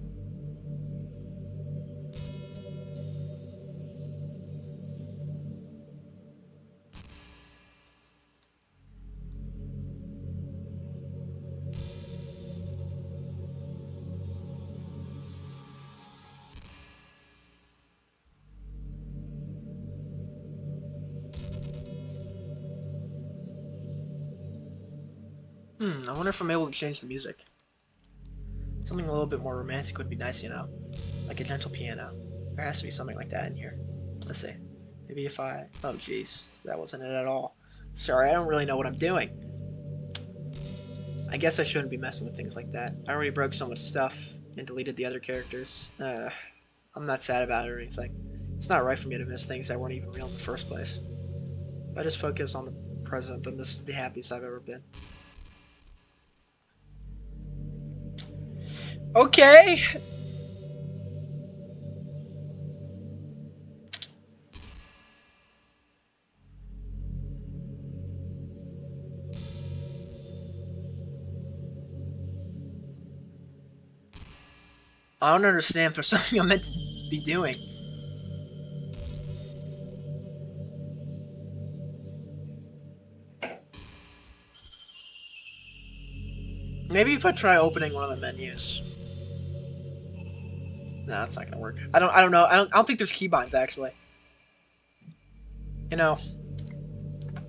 I wonder if I'm able to change the music. Something a little bit more romantic would be nice, you know? Like a gentle piano. There has to be something like that in here. Let's see. Maybe if I... Oh, jeez. That wasn't it at all. Sorry, I don't really know what I'm doing. I guess I shouldn't be messing with things like that. I already broke so much stuff and deleted the other characters. I'm not sad about it or anything. It's not right for me to miss things that weren't even real in the first place. If I just focus on the present, then this is the happiest I've ever been. Okay. I don't understand if there's something I'm meant to be doing. Maybe if I try opening one of the menus. No, that's not gonna work. I don't know. I don't think there's keybinds actually. You know,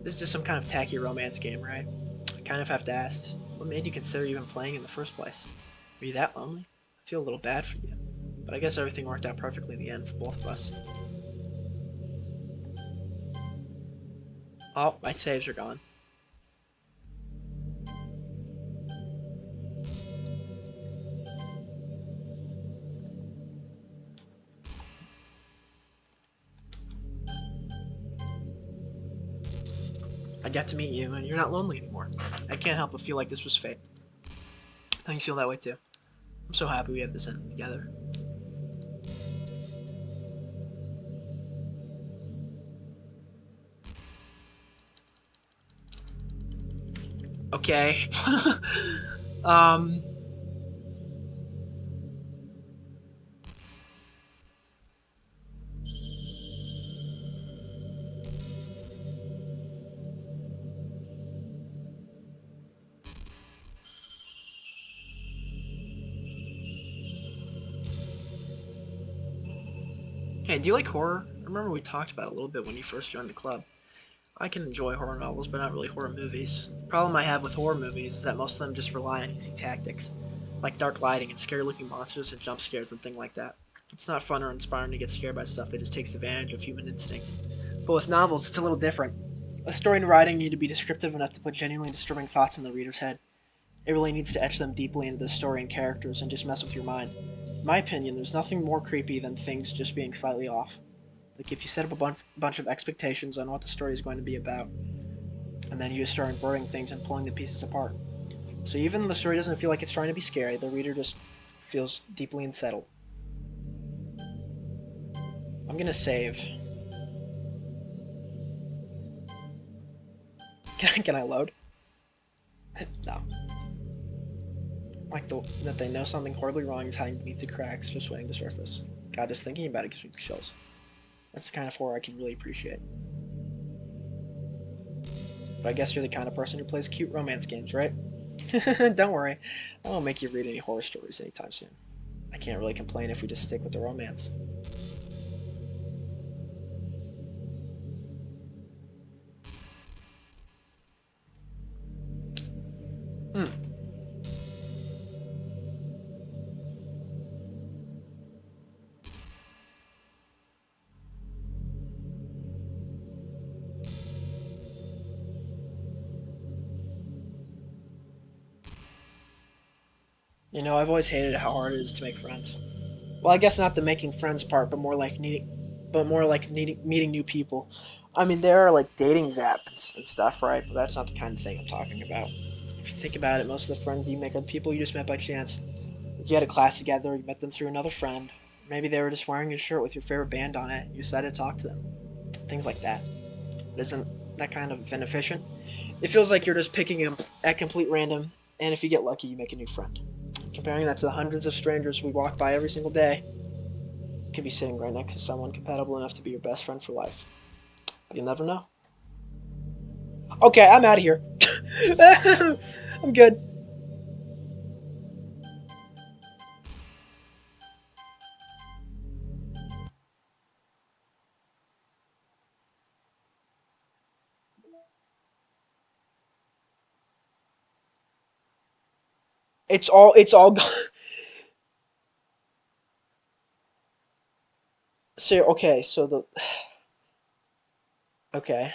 this is just some kind of tacky romance game, right? I kind of have to ask, what made you consider even playing in the first place? Were you that lonely? I feel a little bad for you. But I guess everything worked out perfectly in the end for both of us. Oh, my saves are gone. I got to meet you, and you're not lonely anymore. I can't help but feel like this was fate. Don't you feel that way too? I'm so happy we have this ending together. Okay. um. Hey, do you like horror? I remember we talked about it a little bit when you first joined the club. I can enjoy horror novels, but not really horror movies. The problem I have with horror movies is that most of them just rely on easy tactics, like dark lighting and scary looking monsters and jump scares and things like that. It's not fun or inspiring to get scared by stuff that just takes advantage of human instinct. But with novels, it's a little different. A story and writing need to be descriptive enough to put genuinely disturbing thoughts in the reader's head. It really needs to etch them deeply into the story and characters and just mess with your mind. In my opinion, there's nothing more creepy than things just being slightly off. Like if you set up a bunch of expectations on what the story is going to be about, and then you just start inverting things and pulling the pieces apart. So even the story doesn't feel like it's trying to be scary, the reader just feels deeply unsettled. I'm gonna save. Can I load? No. Like that they know something horribly wrong is hiding beneath the cracks, just waiting to surface. God, just thinking about it gives me the chills. That's the kind of horror I can really appreciate. But I guess you're the kind of person who plays cute romance games, right? Don't worry, I won't make you read any horror stories anytime soon. I can't really complain if we just stick with the romance. Hmm. You know, I've always hated how hard it is to make friends. Well, I guess not the making friends part, but more like meeting new people. I mean, there are like dating apps and stuff, right? But that's not the kind of thing I'm talking about. If you think about it, most of the friends you make are the people you just met by chance. Like you had a class together, you met them through another friend. Maybe they were just wearing a shirt with your favorite band on it. You decided to talk to them. Things like that. Isn't that kind of inefficient? It feels like you're just picking them at complete random, and if you get lucky, you make a new friend. Comparing that to the hundreds of strangers we walk by every single day, you could be sitting right next to someone compatible enough to be your best friend for life. You'll never know. Okay, I'm out of here. I'm good. It's all so okay, so the okay.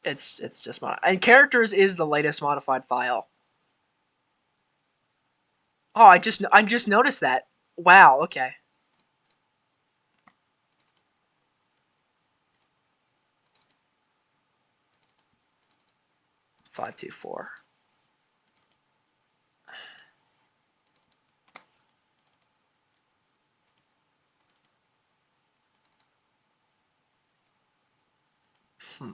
It's just and characters is the latest modified file. Oh, I just noticed that. Wow, okay. 524. Hmm.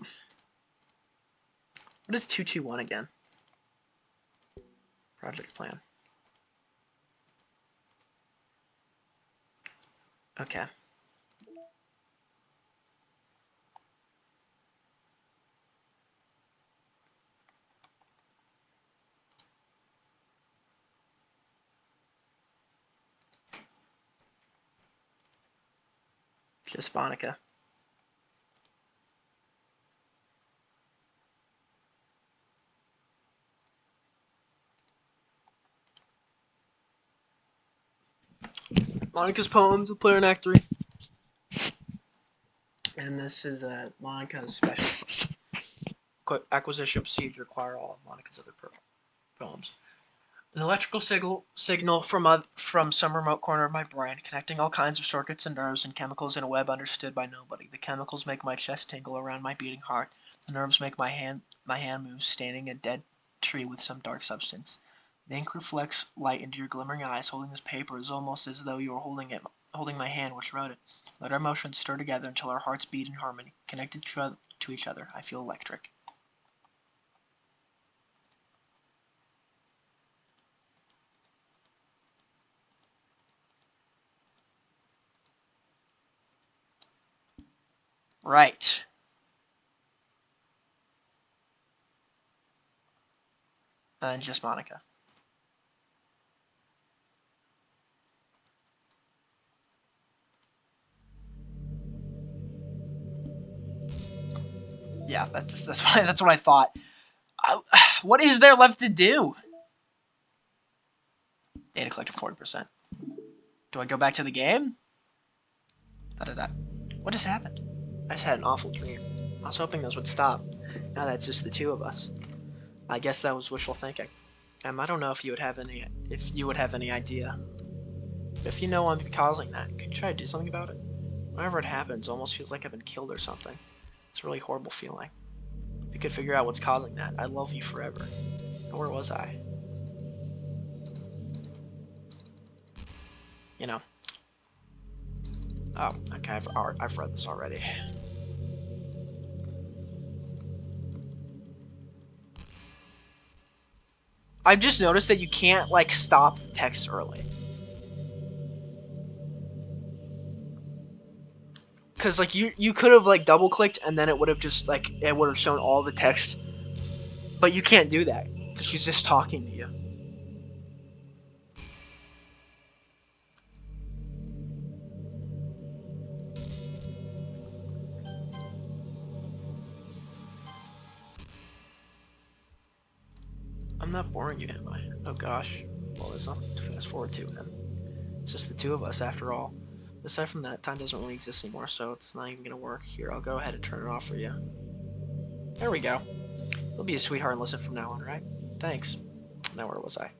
What is 221 again? Project plan. Okay. Just Monica. Monica's poems, player in Act 3. And this is Monica's special. Acquisition procedure require all of Monica's other poems. An electrical signal from some remote corner of my brain, connecting all kinds of circuits and nerves and chemicals in a web understood by nobody. The chemicals make my chest tingle around my beating heart. The nerves make my hand move, staining a dead tree with some dark substance. The ink reflects light into your glimmering eyes. Holding this paper is almost as though you were holding my hand which wrote it. Let our emotions stir together until our hearts beat in harmony. Connected to each other, I feel electric. Right. And just Monica. Yeah, that's what I thought. What is there left to do? Data collected 40%. Do I go back to the game? Da da da. What just happened? I just had an awful dream. I was hoping those would stop. Now that's just the two of us. I guess that was wishful thinking. I don't know if you would have any idea. If you know I'm causing that, can you try to do something about it? Whenever it happens, it almost feels like I've been killed or something. It's a really horrible feeling. If you could figure out what's causing that, I'd love you forever. Where was I? You know. Oh, okay, I've read this already. I've just noticed that you can't like stop the text early. Cause like you could have like double clicked and then it would have just like it would have shown all the text, but you can't do that because she's just talking to you. I'm not boring you, am I? Oh gosh. Well, there's nothing to fast forward to, and it's just the two of us after all. Aside from that, time doesn't really exist anymore, so it's not even gonna work. Here, I'll go ahead and turn it off for you. There we go. You'll be a sweetheart and listen from now on, right? Thanks. Now where was I?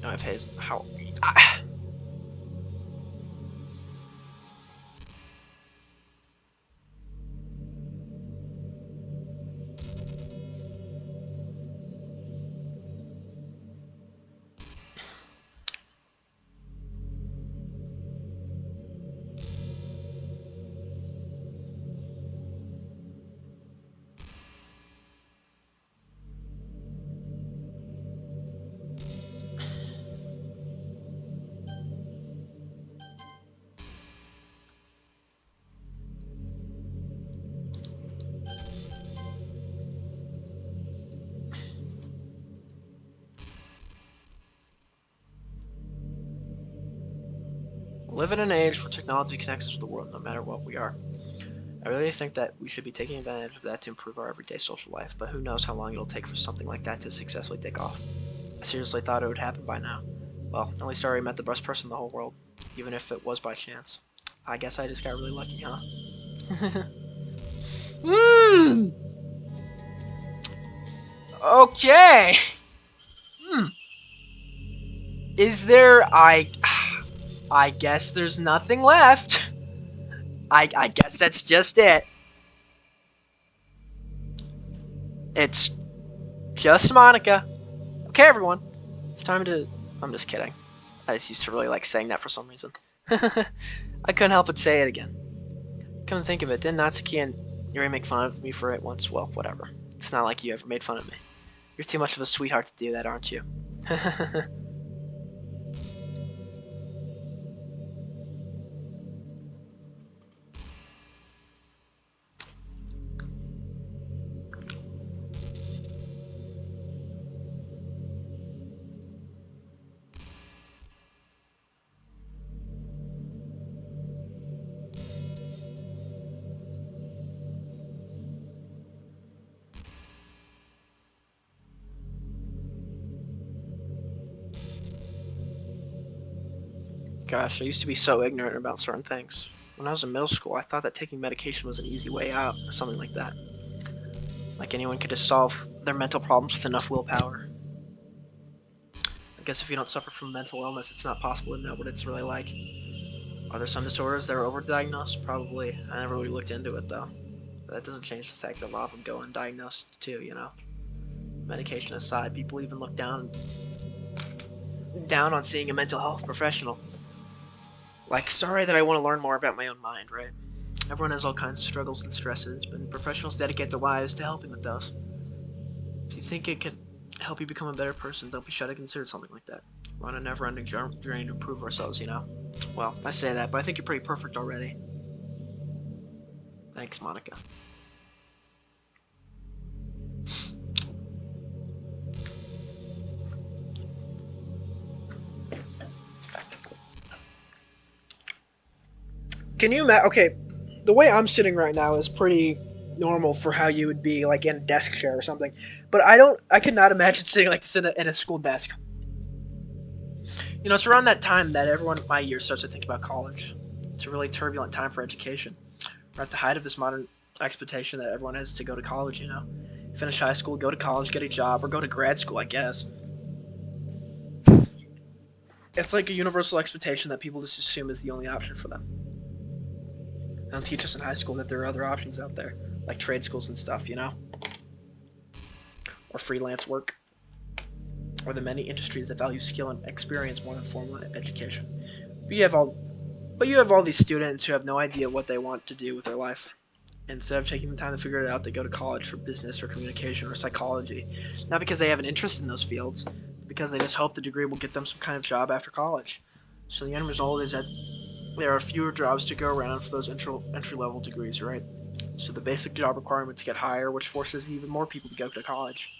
No, I have Hazel. How? Ah. We live in an age where technology connects us with the world no matter what we are. I really think that we should be taking advantage of that to improve our everyday social life, but who knows how long it'll take for something like that to successfully take off. I seriously thought it would happen by now. Well, at least I already met the best person in the whole world, even if it was by chance. I guess I just got really lucky, huh? Mmm! Okay! Hmm. Is there... I guess there's nothing left. I guess that's just it. It's just Monica. Okay, everyone. It's time to... I'm just kidding. I just used to really like saying that for some reason. I couldn't help but say it again. Come to think of it, didn't Natsuki and Yuri make fun of me for it once? Well, whatever. It's not like you ever made fun of me. You're too much of a sweetheart to do that, aren't you? Gosh, I used to be so ignorant about certain things. When I was in middle school, I thought that taking medication was an easy way out, or something like that. Like anyone could just solve their mental problems with enough willpower. I guess if you don't suffer from mental illness, it's not possible to know what it's really like. Are there some disorders that are overdiagnosed? Probably. I never really looked into it, though. But that doesn't change the fact that a lot of them go undiagnosed, too, you know? Medication aside, people even look down on seeing a mental health professional. Like, sorry that I want to learn more about my own mind, right? Everyone has all kinds of struggles and stresses, but professionals dedicate their lives to helping with those. If you think it could help you become a better person, don't be shy to consider something like that. We're on a never-ending journey to improve ourselves, you know? Well, I say that, but I think you're pretty perfect already. Thanks, Monica. Can you imagine? Okay, the way I'm sitting right now is pretty normal for how you would be, like in a desk chair or something. But I don't. I could not imagine sitting like this in a school desk. You know, it's around that time that everyone my year starts to think about college. It's a really turbulent time for education. We're at the height of this modern expectation that everyone has to go to college. You know, finish high school, go to college, get a job, or go to grad school. I guess it's like a universal expectation that people just assume is the only option for them. They don't teach us in high school that there are other options out there, like trade schools and stuff. You know, or freelance work, or the many industries that value skill and experience more than formal education. But you have all, but you have all these students who have no idea what they want to do with their life. Instead of taking the time to figure it out, they go to college for business or communication or psychology. Not because they have an interest in those fields, but because they just hope the degree will get them some kind of job after college. So the end result is that there are fewer jobs to go around for those entry level degrees, right? So the basic job requirements get higher, which forces even more people to go to college.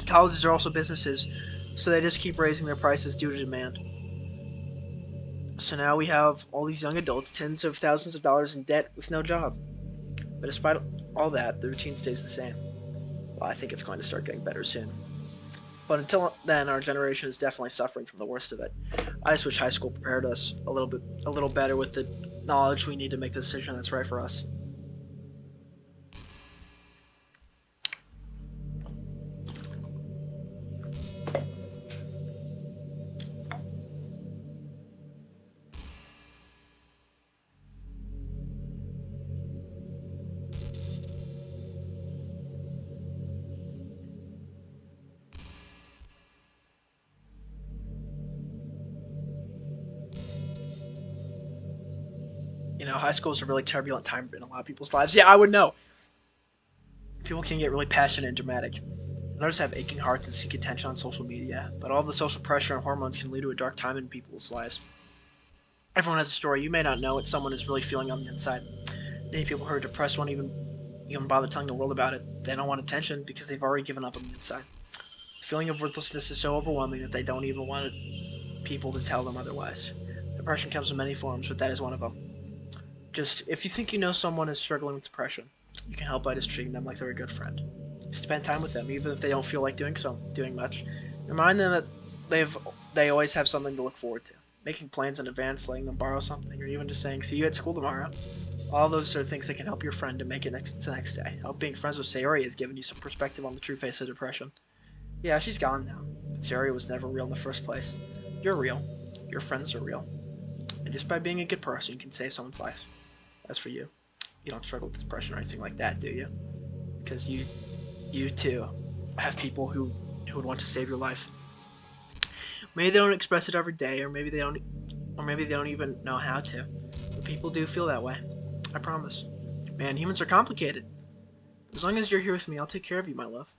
Colleges are also businesses, so they just keep raising their prices due to demand. So now we have all these young adults, tens of thousands of dollars in debt with no job. But despite all that, the routine stays the same. Well, I think it's going to start getting better soon. But until then, our generation is definitely suffering from the worst of it. I just wish high school prepared us a little better with the knowledge we need to make the decision that's right for us. You know, high school is a really turbulent time in a lot of people's lives. Yeah, I would know. People can get really passionate and dramatic. And others have aching hearts and seek attention on social media. But all the social pressure and hormones can lead to a dark time in people's lives. Everyone has a story. You may not know what someone is really feeling on the inside. Many people who are depressed won't even bother telling the world about it. They don't want attention because they've already given up on the inside. The feeling of worthlessness is so overwhelming that they don't even want people to tell them otherwise. Depression comes in many forms, but that is one of them. Just if you think you know someone is struggling with depression, you can help by just treating them like they're a good friend. Spend time with them, even if they don't feel like doing much. Remind them that they always have something to look forward to. Making plans in advance, letting them borrow something, or even just saying "see you at school tomorrow." All those are things that can help your friend to make it to the next day. Help being friends with Sayori has given you some perspective on the true face of depression. Yeah, she's gone now, but Sayori was never real in the first place. You're real. Your friends are real. And just by being a good person, you can save someone's life. As for you, you don't struggle with depression or anything like that, do you? Because you too have people who would want to save your life. Maybe they don't express it every day, or maybe they don't even know how to. But people do feel that way. I promise. Man, humans are complicated. As long as you're here with me, I'll take care of you, my love.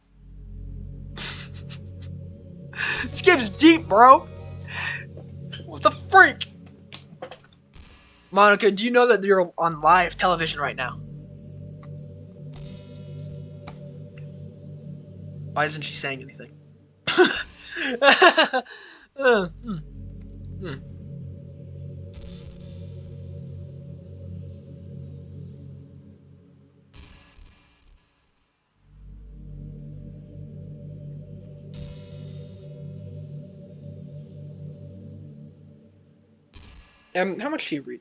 This game's deep, bro. What the freak? Monica, do you know that you're on live television right now? Why isn't she saying anything? uh, mm, mm. How much do you read?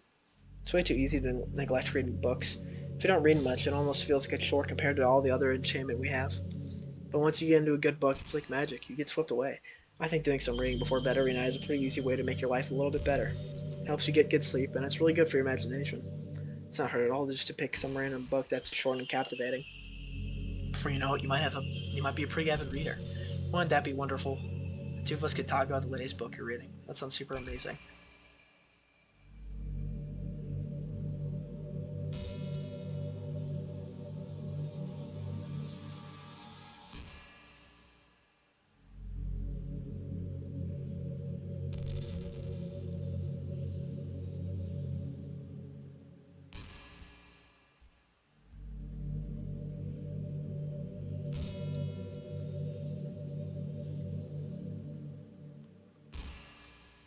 It's way too easy to neglect reading books. If you don't read much, it almost feels like a chore compared to all the other entertainment we have. But once you get into a good book, it's like magic. You get swept away. I think doing some reading before bed every night is a pretty easy way to make your life a little bit better. It helps you get good sleep, and it's really good for your imagination. It's not hard at all just to pick some random book that's short and captivating. Before you know it, you might be a pretty avid reader. Wouldn't that be wonderful? The two of us could talk about the latest book you're reading. That sounds super amazing.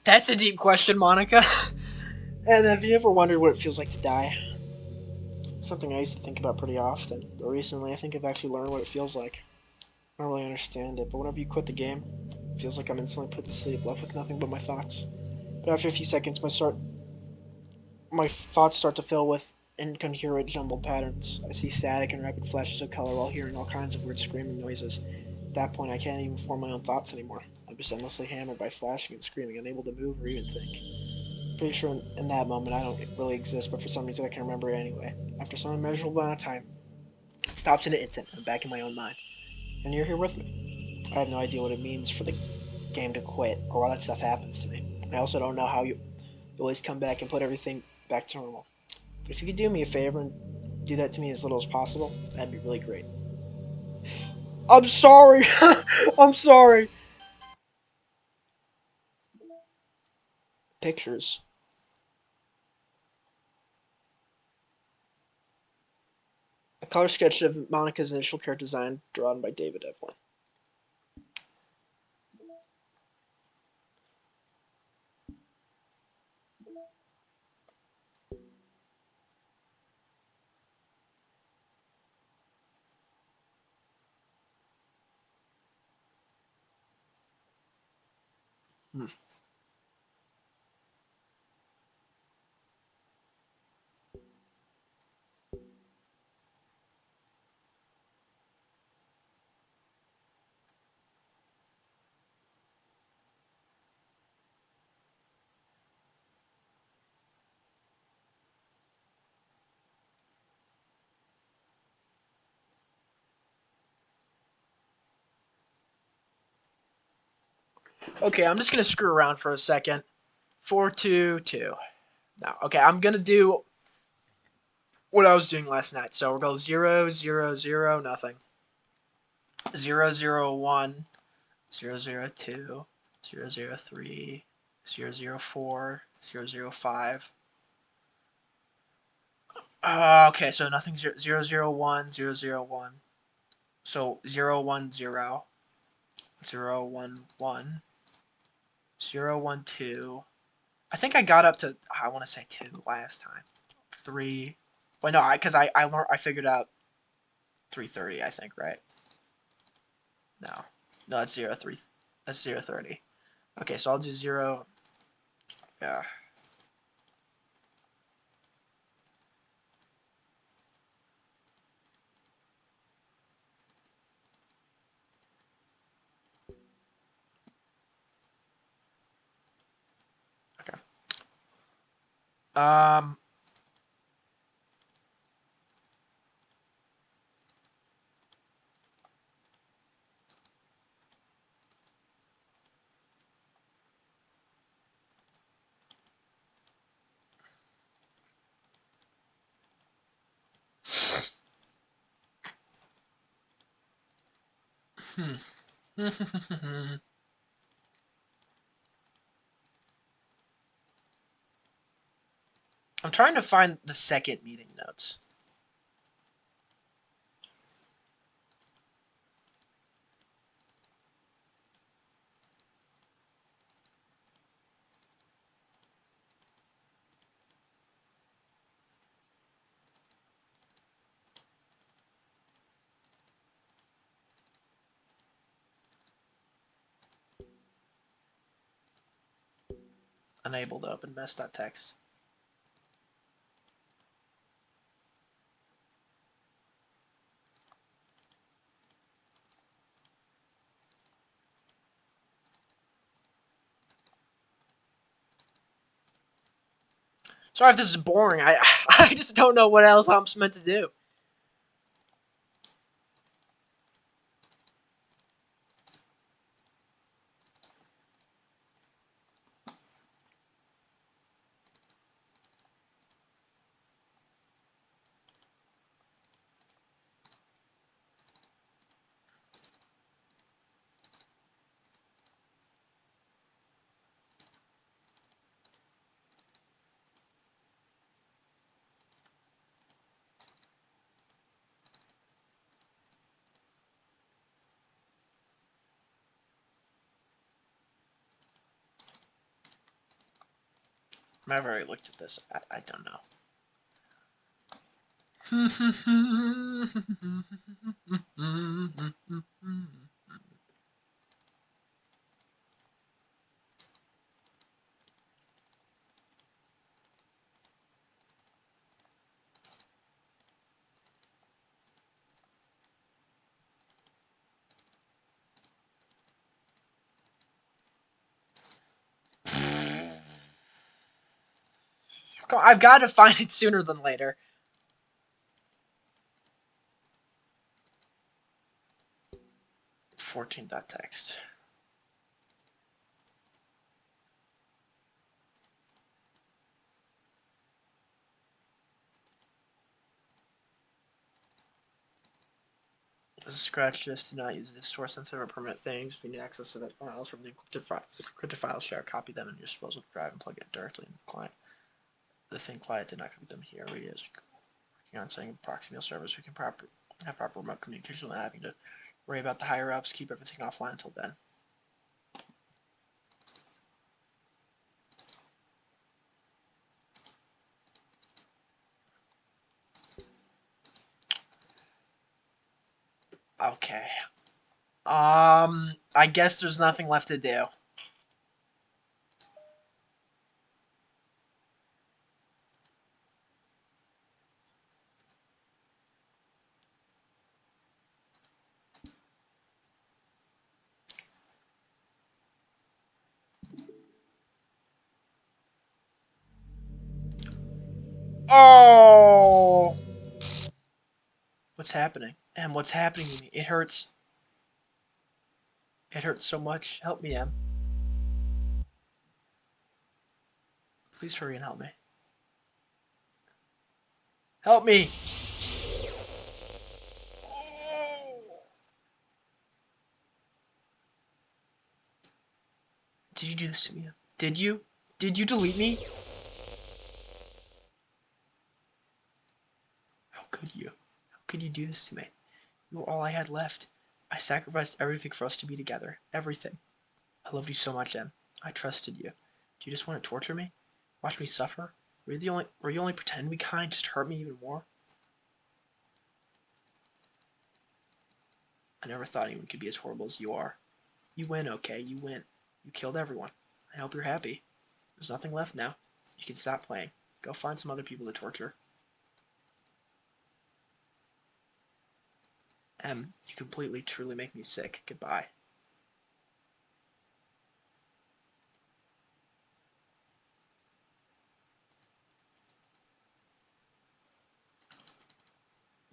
That's a deep question, Monica. And have you ever wondered what it feels like to die? Something I used to think about pretty often, but recently I think I've actually learned what it feels like. I don't really understand it, but whenever you quit the game, it feels like I'm instantly put to sleep, left with nothing but my thoughts. But after a few seconds, my thoughts start to fill with incoherent jumbled patterns. I see static and rapid flashes of color while hearing all kinds of weird screaming noises. At that point, I can't even form my own thoughts anymore. I'm just endlessly hammered by flashing and screaming, unable to move or even think. Pretty sure in that moment I don't really exist, but for some reason I can remember it anyway. After some immeasurable amount of time, it stops in an instant. I'm back in my own mind, and you're here with me. I have no idea what it means for the game to quit or why that stuff happens to me. I also don't know how you always come back and put everything back to normal. But if you could do me a favor and do that to me as little as possible, that'd be really great. I'm sorry. I'm sorry. Pictures. A color sketch of Monica's initial character design drawn by David Evelyn. Hmm. Okay, I'm just gonna screw around for a second. 4-2-2. Now, okay, I'm gonna do what I was doing last night. So we'll go 0-0-0, nothing. 0-0-1, 0-0-2, 0-0-3, 0-0-4, 0-0-5. Okay, so nothing 0-0-1, 0-0-1. So 0-1-0, 0-1-1, 0-1-2, I think I got up to, I want to say 2 last time. 3. Well, no, because I figured out 330, I think, right? No. No, it's 0, 3. That's 0, 30. Okay, so I'll do 0. Yeah. Okay. Um. I'm trying to find the second meeting notes. Unable to open mess.txt. Sorry if this is boring. I just don't know what else I'm meant to do. I've already looked at this. I don't know. I've got to find it sooner than later. 14.txt. This is scratch just do not use this store sensitive or permanent things. If you need access to the files from the encrypted file share, copy them in your disposal drive and plug it directly in the client. The thin client did not copy them here. We is working on setting a proxy mail service. We can have proper remote communication without having to worry about the higher ups. Keep everything offline until then. Okay. I guess there's nothing left to do. Oh! What's happening? And what's happening to me? It hurts. It hurts so much. Help me, Em. Please hurry and help me. Help me! Did you do this to me? Did you? Did you delete me? How could you? How could you do this to me? You were all I had left. I sacrificed everything for us to be together. Everything. I loved you so much, Em. I trusted you. Do you just want to torture me? Watch me suffer? Were you only pretending to be kind just to hurt me even more? I never thought anyone could be as horrible as you are. You win, okay? You win. You killed everyone. I hope you're happy. There's nothing left now. You can stop playing. Go find some other people to torture. You completely, truly make me sick. Goodbye.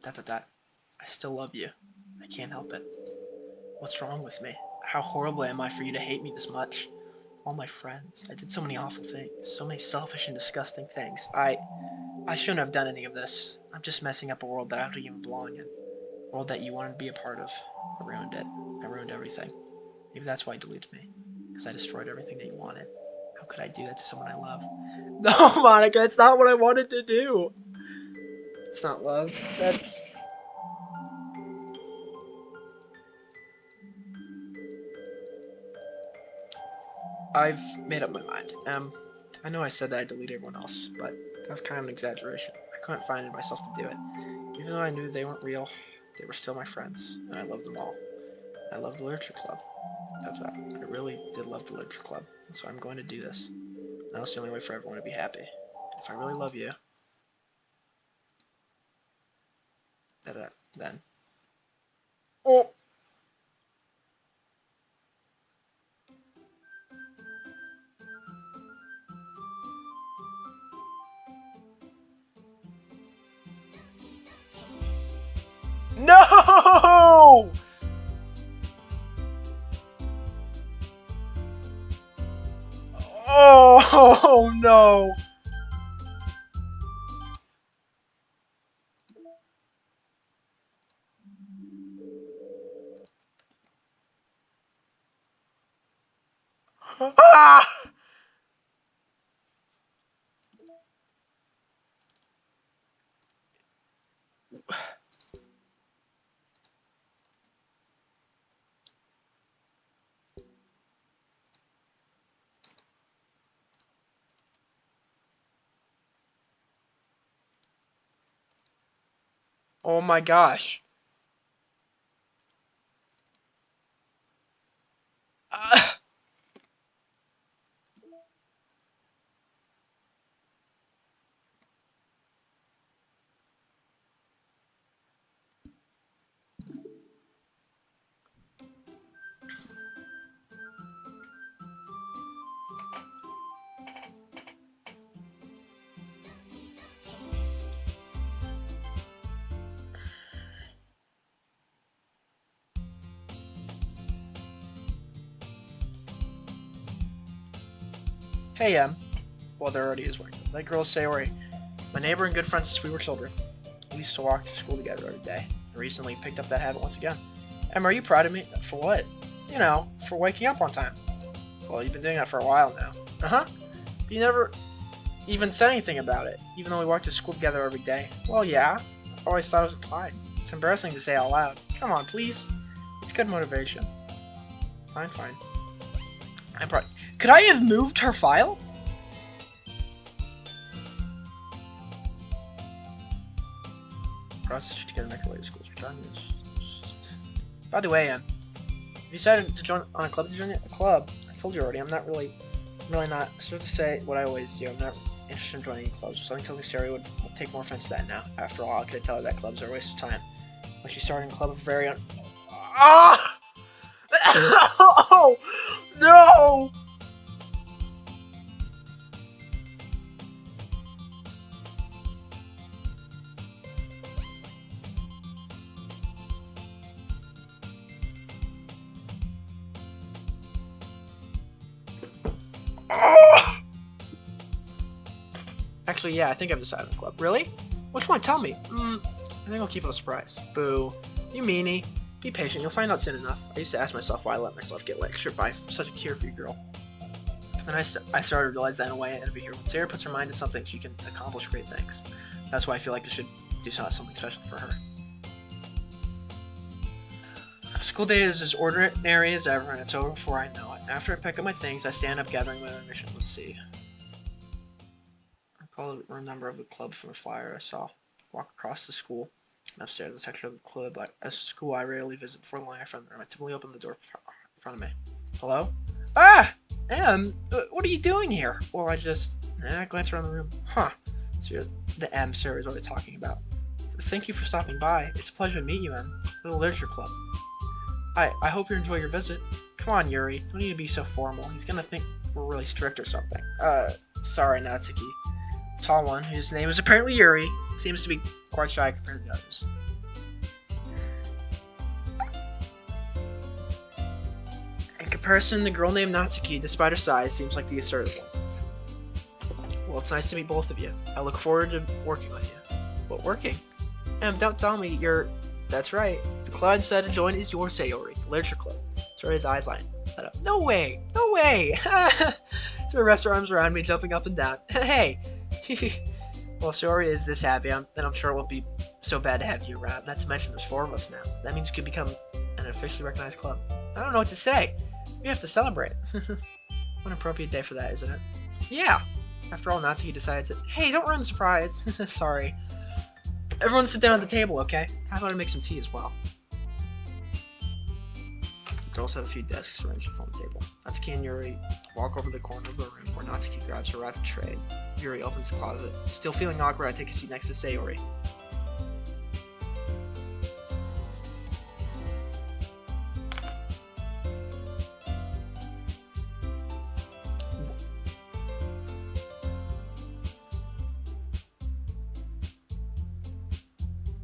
I still love you. I can't help it. What's wrong with me? How horrible am I for you to hate me this much? All my friends. I did so many awful things. So many selfish and disgusting things. I shouldn't have done any of this. I'm just messing up a world that I don't even belong in. A world that you wanted to be a part of. I ruined it. I ruined everything. Maybe that's why you deleted me. Because I destroyed everything that you wanted. How could I do that to someone I love? No, Monica, it's not what I wanted to do. It's not love. That's... I've made up my mind. I know I said that I deleted everyone else, but that was kind of an exaggeration. I couldn't find it myself to do it. Even though I knew they weren't real, they were still my friends, and I loved them all. I loved the literature club. That's that. I really did love the literature club, and so I'm going to do this. Now it's the only way for everyone to be happy. If I really love you, then. Oh. No! Oh no! Ah! Oh my gosh. Ah. Hey, well, there already is one. That girl Sayori, my neighbor and good friend since we were children. We used to walk to school together every day. I recently picked up that habit once again. Are you proud of me? For what? You know, for waking up on time. Well, you've been doing that for a while now. Uh-huh. But you never even said anything about it, even though we walked to school together every day. Well, yeah. I always thought it was fine. It's embarrassing to say out loud. Come on, please. It's good motivation. Fine. I'm proud. Could I have moved her file? Process together make our way to school's return. By the way, you decided to join on a club. A club. I told you already. I'm really not. So to say what I always do. I'm not interested in joining clubs. Something telling me Sarah would take more offense to that now. After all, I could tell her that clubs are a waste of time. Like she's starting a club of very Ah! Oh no! Actually, yeah, I think I've decided on a club. Really? Which one? Tell me. I think I'll keep it a surprise. Boo. You meanie. Be patient. You'll find out soon enough. I used to ask myself why I let myself get lectured by such a carefree girl. Then I started to realize that in a way I envy her. When Sarah puts her mind to something, she can accomplish great things. That's why I feel like I should do something special for her. School day is as ordinary as ever, and it's over before I know it. After I pick up my things, I stand up gathering my mission. Let's see. I recall the room number of the club from a flyer I saw. Walk across the school. And upstairs, the section of the club, a school I rarely visit. Before long, I found the room. I typically open the door in front of me. Hello? Ah! M, what are you doing here? Well, I glance around the room. Huh. So you're the M Sarah is already talking about. Thank you for stopping by. It's a pleasure to meet you, M. Little Literature Club. I hope you enjoy your visit. Come on, Yuri. Don't need to be so formal. He's gonna think we're really strict or something. Sorry, Natsuki. Tall one, whose name is apparently Yuri, seems to be quite shy compared to the others. In comparison, the girl named Natsuki, despite her size, seems like the assertive one. Well, it's nice to meet both of you. I look forward to working with you. What, working? Don't tell me you're... That's right. The club I decided to join is your Sayori, the Literature Club. Sayori's eyes lit up. No way! No way! Sayori wraps her arms around me, jumping up and down. Hey! Well, Sayori is this happy, then I'm sure it won't be so bad to have you around. Not to mention there's 4 of us now. That means we could become an officially recognized club. I don't know what to say. We have to celebrate. What an appropriate day for that, isn't it? Yeah! After all, Natsuki decided to... Hey, don't ruin the surprise. Sorry. Everyone sit down at the table, okay? How about I make some tea as well? There's also a few desks arranged on the table. Natsuki and Yuri walk over to the corner of the room where Natsuki grabs her wrapped tray. Yuri opens the closet. Still feeling awkward, I take a seat next to Sayori.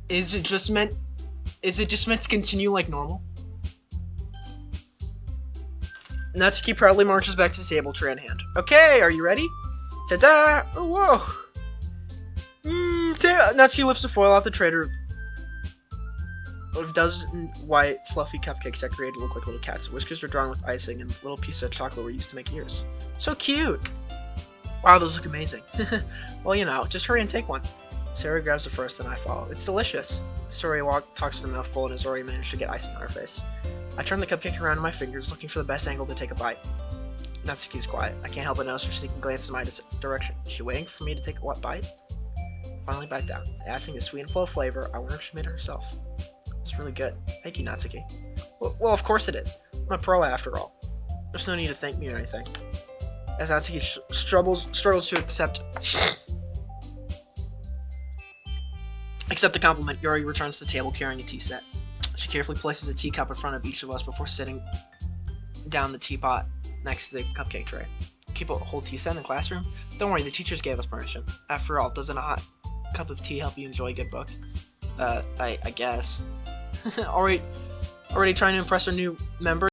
Is it just meant to continue like normal? Natsuki proudly marches back to the table, tray in hand. Okay, are you ready? Ta-da! Oh, whoa! Natsuki lifts the foil off the tray to a dozen white, fluffy cupcakes decorated to look like little cats. Whiskers are drawn with icing, and little pieces of chocolate were used to make ears. So cute! Wow, those look amazing. Well, you know, just hurry and take one. Sarah grabs it first, then I follow. It's delicious. Sayori talks to the mouthful and has already managed to get icing on her face. I turn the cupcake around in my fingers, looking for the best angle to take a bite. Natsuki's quiet. I can't help but notice her sneaking glance in my direction. Is she waiting for me to take a what bite? Finally bite down. The icing is sweet and full of flavor. I wonder if she made it herself. It's really good. Thank you, Natsuki. Well, of course it is. I'm a pro after all. There's no need to thank me or anything. As Natsuki struggles to accept the compliment, Yuri returns to the table carrying a tea set. She carefully places a teacup in front of each of us before sitting down the teapot next to the cupcake tray. Keep a whole tea set in the classroom? Don't worry, the teachers gave us permission. After all, doesn't a hot cup of tea help you enjoy a good book? I guess. Already trying to impress our new member?